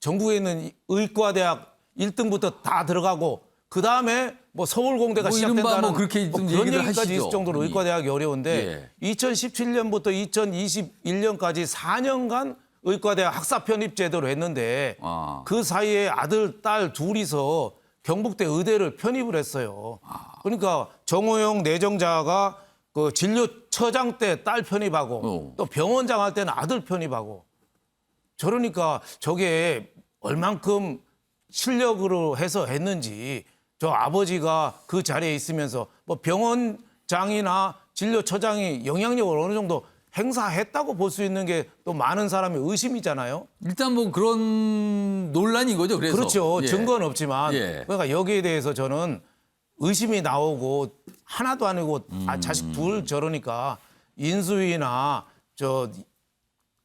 전국에 있는 의과대학 1등부터 다 들어가고 그 다음에 뭐 서울공대가 뭐 이른바 시작된다는 뭐 그렇게 좀 그런 얘기를 얘기까지 하시죠. 있을 정도로 의과대학이 어려운데 2017년부터 2021년까지 4년간 의과대학 학사 편입 제도를 했는데 그 사이에 아들, 딸 둘이서 경북대 의대를 편입을 했어요. 그러니까 정호영 내정자가 그 진료처장 때 딸 편입하고 또 병원장 할 때는 아들 편입하고 저러니까 저게 얼만큼 실력으로 해서 했는지 저 아버지가 그 자리에 있으면서 뭐 병원장이나 진료처장이 영향력을 어느 정도 행사했다고 볼 수 있는 게 또 많은 사람의 의심이잖아요. 일단 뭐 그런 논란인 거죠. 그래서 그렇죠. 예. 증거는 없지만 예. 그러니까 여기에 대해서 저는 의심이 나오고 하나도 아니고 자식 둘 저러니까 인수위나 저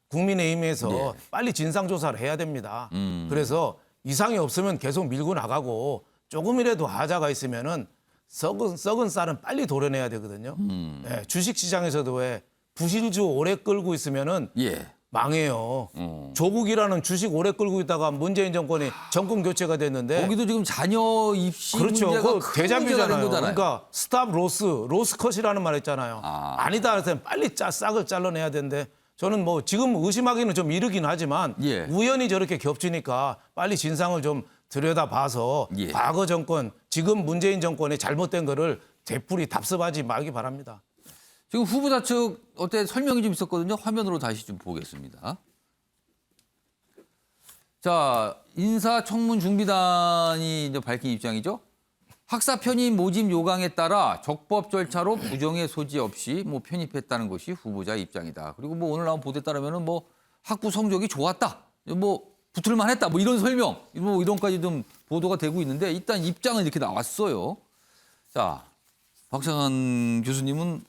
국민의힘에서 예. 빨리 진상조사를 해야 됩니다. 그래서 이상이 없으면 계속 밀고 나가고 조금이라도 하자가 있으면은 썩은 쌀은 빨리 도려내야 되거든요. 예, 주식시장에서도 왜 부실주 오래 끌고 있으면은 예. 망해요. 조국이라는 주식 오래 끌고 있다가 문재인 정권이 정권 교체가 됐는데 거기도 지금 자녀 입시 그렇죠. 문제가 그 큰 문제가 된 대장이잖아요. 거잖아요. 그러니까 스탑 로스 컷이라는 말 했잖아요. 아니다 해서 빨리 싹을 잘라내야 되는데 저는 뭐 지금 의심하기는 좀 이르긴 하지만 예. 우연히 저렇게 겹치니까 빨리 진상을 좀 들여다봐서 예. 과거 정권, 지금 문재인 정권의 잘못된 거를 되풀이 답습하지 말기 바랍니다. 지금 후보자 측 어때 설명이 좀 있었거든요. 화면으로 다시 좀 보겠습니다. 자, 인사청문 준비단이 이제 밝힌 입장이죠. 학사 편입 모집 요강에 따라 적법 절차로 부정의 소지 없이 뭐 편입했다는 것이 후보자의 입장이다. 그리고 뭐 오늘 나온 보도에 따르면은 뭐 학부 성적이 좋았다. 뭐 붙을만 했다. 뭐 이런 설명, 뭐 이런까지 좀 보도가 되고 있는데 일단 입장은 이렇게 나왔어요. 자, 박상한 교수님은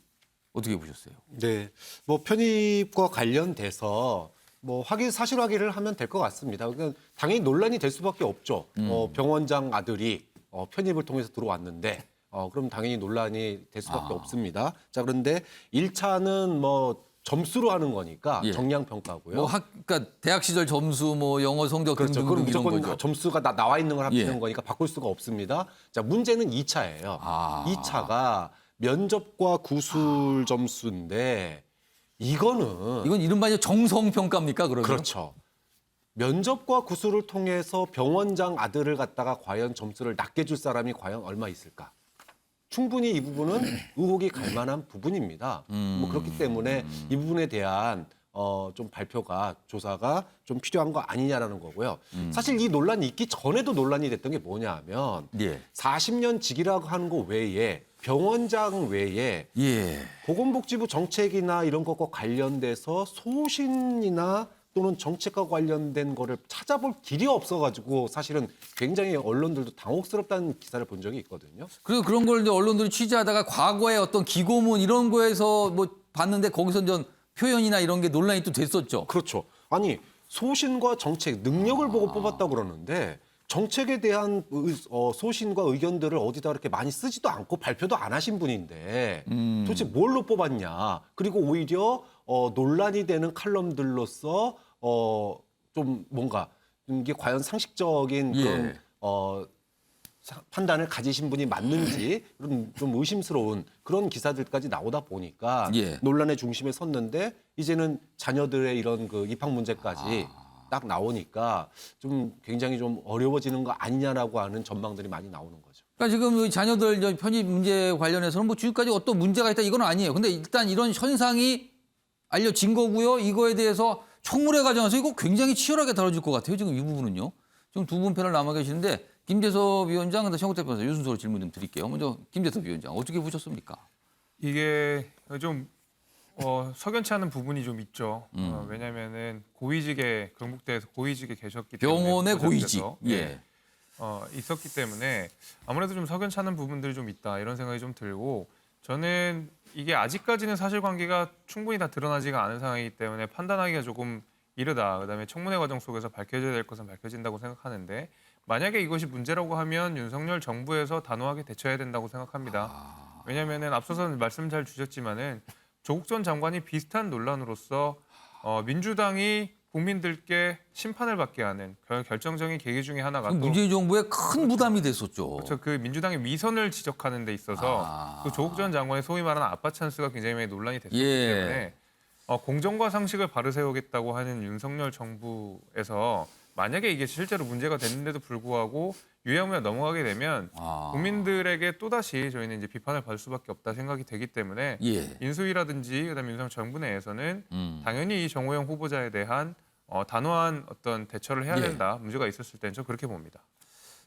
어떻게 보셨어요? 네, 뭐 편입과 관련돼서 뭐 사실 확인을 하면 될 것 같습니다. 그러니까 당연히 논란이 될 수밖에 없죠. 병원장 아들이 편입을 통해서 들어왔는데 그럼 당연히 논란이 될 수밖에 없습니다. 자, 그런데 1차는 뭐 점수로 하는 거니까 예. 정량 평가고요. 뭐 그러니까 대학 시절 점수, 뭐 영어 성적 그렇죠. 등등 그럼 이런 무조건 거죠. 점수가 나와 있는 걸 합치는 예. 거니까 바꿀 수가 없습니다. 자, 문제는 2차예요. 아. 2차가 면접과 구술 점수인데 이건 이른바 이제 정성 평가입니까, 그러면? 그렇죠. 면접과 구술을 통해서 병원장 아들을 갖다가 과연 점수를 낮게 줄 사람이 과연 얼마 있을까? 충분히 이 부분은 의혹이 갈 만한 부분입니다. 뭐 그렇기 때문에 이 부분에 대한 좀 발표가 조사가 좀 필요한 거 아니냐라는 거고요. 사실 이 논란이 있기 전에도 논란이 됐던 게 뭐냐 하면 예. 40년 직이라고 하는 거 외에 병원장 외에 예. 보건복지부 정책이나 이런 것과 관련돼서 소신이나 또는 정책과 관련된 거를 찾아볼 길이 없어가지고 사실은 굉장히 언론들도 당혹스럽다는 기사를 본 적이 있거든요. 그리고 그런 걸 이제 언론들이 취재하다가 과거에 어떤 기고문 이런 거에서 뭐 봤는데 거기서 이제 표현이나 이런 게 논란이 또 됐었죠. 그렇죠. 아니 소신과 정책, 능력을 보고 뽑았다고 그러는데 정책에 대한 소신과 의견들을 어디다 이렇게 많이 쓰지도 않고 발표도 안 하신 분인데 도대체 뭘로 뽑았냐. 그리고 오히려 논란이 되는 칼럼들로서 좀 뭔가 이게 과연 상식적인 그런 판단을 가지신 분이 맞는지 좀 의심스러운 그런 기사들까지 나오다 보니까 예. 논란의 중심에 섰는데 이제는 자녀들의 이런 그 입학 문제까지 딱 나오니까 좀 굉장히 좀 어려워지는 거 아니냐라고 하는 전망들이 많이 나오는 거죠. 그러니까 지금 이 자녀들 편입 문제 관련해서는 뭐 지금까지 어떤 문제가 있다 이건 아니에요. 근데 일단 이런 현상이 알려진 거고요. 이거에 대해서 청문회 과정에서 이거 굉장히 치열하게 다뤄질 것 같아요. 지금 이 부분은요. 지금 두 분 패널 남아 계시는데 김재섭 위원장, 최영태 변호사 유순서로 질문 좀 드릴게요. 먼저 김재섭 위원장 어떻게 보셨습니까? 이게 좀 석연치 않은 부분이 좀 있죠. 왜냐하면은 고위직에 경북대에서 고위직에 계셨기 때문에 병원의 고위직. 후보자께서, 예. 있었기 때문에 아무래도 좀 석연치 않은 부분들이 좀 있다 이런 생각이 좀 들고 저는 이게 아직까지는 사실관계가 충분히 다 드러나지가 않은 상황이기 때문에 판단하기가 조금 이르다. 그다음에 청문회 과정 속에서 밝혀져야 될 것은 밝혀진다고 생각하는데 만약에 이것이 문제라고 하면 윤석열 정부에서 단호하게 대처해야 된다고 생각합니다. 왜냐하면은 앞서서는 말씀 잘 주셨지만은 조국 전 장관이 비슷한 논란으로서 민주당이 국민들께 심판을 받게 하는 결정적인 계기 중에 하나가 또 문재인 정부에 큰 부담이 됐었죠. 그렇죠. 그 민주당의 위선을 지적하는 데 있어서 그 조국 전 장관의 소위 말하는 아빠 찬스가 굉장히 많이 논란이 됐었기 때문에 공정과 상식을 바로 세우겠다고 하는 윤석열 정부에서 만약에 이게 실제로 문제가 됐는데도 불구하고 유야무야 넘어가게 되면 국민들에게 또다시 저희는 이제 비판을 받을 수밖에 없다 생각이 되기 때문에 인수위라든지 그다음에 윤석열 정부 내에서는 당연히 이 정호영 후보자에 대한 단호한 어떤 대처를 해야 된다. 문제가 있었을 때는 저 그렇게 봅니다.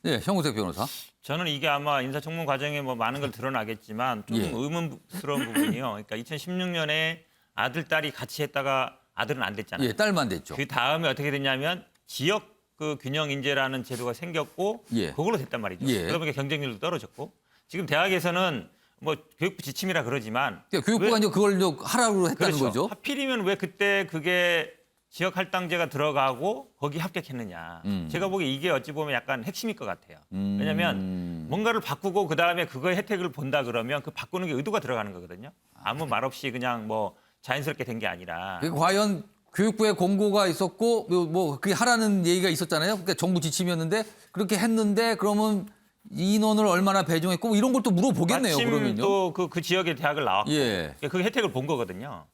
네, 형우택 변호사. 저는 이게 아마 인사청문 과정에 뭐 많은 걸 드러나겠지만 좀 예. 의문스러운 부분이요. 그러니까 2016년에 아들, 딸이 같이 했다가 아들은 안 됐잖아요. 예, 딸만 됐죠. 그 다음에 어떻게 됐냐면 지역 그 균형 인재라는 제도가 생겼고 예. 그걸로 됐단 말이죠. 예. 그러다 보니까 경쟁률도 떨어졌고 지금 대학에서는 뭐 교육부 지침이라 그러지만 그러니까 교육부가 이제 그걸 이제 하라고 했다는 그렇죠. 거죠. 하필이면 왜 그때 그게 지역 할당제가 들어가고 거기 합격했느냐. 제가 보기에 이게 어찌 보면 약간 핵심일 것 같아요. 왜냐하면 뭔가를 바꾸고 그다음에 그거의 혜택을 본다 그러면 그 바꾸는 게 의도가 들어가는 거거든요. 아무 말 없이 그냥 뭐 자연스럽게 된 게 아니라. 그게 과연 교육부의 공고가 있었고 뭐 그게 하라는 얘기가 있었잖아요. 그러니까 정부 지침이었는데 그렇게 했는데 그러면 인원을 얼마나 배정했고 뭐 이런 걸 또 물어보겠네요. 마침 그러면요. 또 그 지역의 대학을 나왔고 예. 그 혜택을 본 거거든요.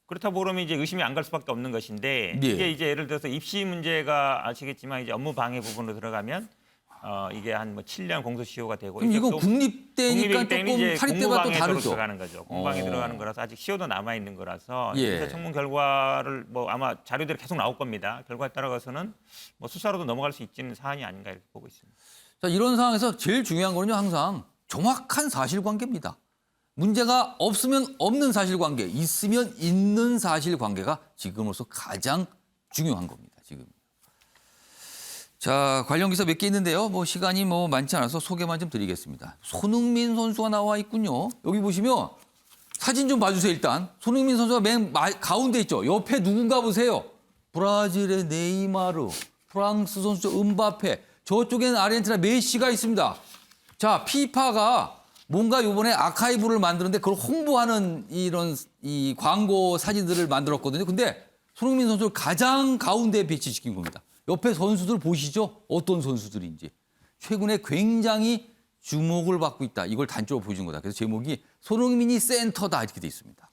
그렇다고 그러면 이제 의심이 안 갈 수밖에 없는 것인데 예. 이게 이제 예를 들어서 입시 문제가 아시겠지만 이제 업무 방해 부분으로 들어가면 이게 한 뭐 7년 공소시효가 되고 그럼 이건 국립대니까 국립대는 조금 이제 사립대가 또 공무방해로 다르죠. 들어가는 거죠. 공방에 들어가는 거라서 아직 시효도 남아 있는 거라서 예. 인사청문 결과를 뭐 아마 자료들이 계속 나올 겁니다. 결과에 따라가서는 뭐 수사로도 넘어갈 수 있는 사안이 아닌가 이렇게 보고 있습니다. 자, 이런 상황에서 제일 중요한 거는요, 항상 정확한 사실관계입니다. 문제가 없으면 없는 사실관계, 있으면 있는 사실관계가 지금으로서 가장 중요한 겁니다. 지금. 자, 관련 기사 몇 개 있는데요. 뭐 시간이 뭐 많지 않아서 소개만 좀 드리겠습니다. 손흥민 선수가 나와 있군요. 여기 보시면 사진 좀 봐주세요. 일단 손흥민 선수가 맨 가운데 있죠. 옆에 누군가 보세요. 브라질의 네이마르, 프랑스 선수 음바페, 저쪽에는 아르헨티나 메시가 있습니다. 자, 피파가 뭔가 이번에 아카이브를 만드는데 그걸 홍보하는 이 광고 사진들을 만들었거든요. 근데 손흥민 선수를 가장 가운데에 배치시킨 겁니다. 옆에 선수들 보시죠? 어떤 선수들인지. 최근에 굉장히 주목을 받고 있다. 이걸 단적으로 보여준 거다. 그래서 제목이 손흥민이 센터다 이렇게 돼 있습니다.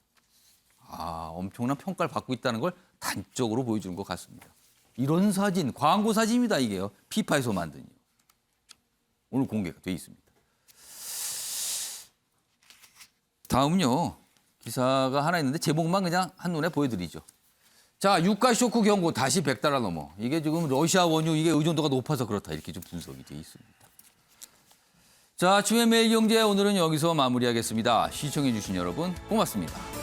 아, 엄청난 평가를 받고 있다는 걸 단적으로 보여주는 것 같습니다. 이런 사진, 광고 사진입니다. 이게요. 피파에서 만든. 오늘 공개가 돼 있습니다. 다음은요. 기사가 하나 있는데 제목만 그냥 한눈에 보여드리죠. 자, 유가 쇼크 경고 다시 $100 넘어. 이게 지금 러시아 원유 이게 의존도가 높아서 그렇다. 이렇게 좀 분석이 돼 있습니다. 자, 아침의 매일경제 오늘은 여기서 마무리하겠습니다. 시청해 주신 여러분 고맙습니다.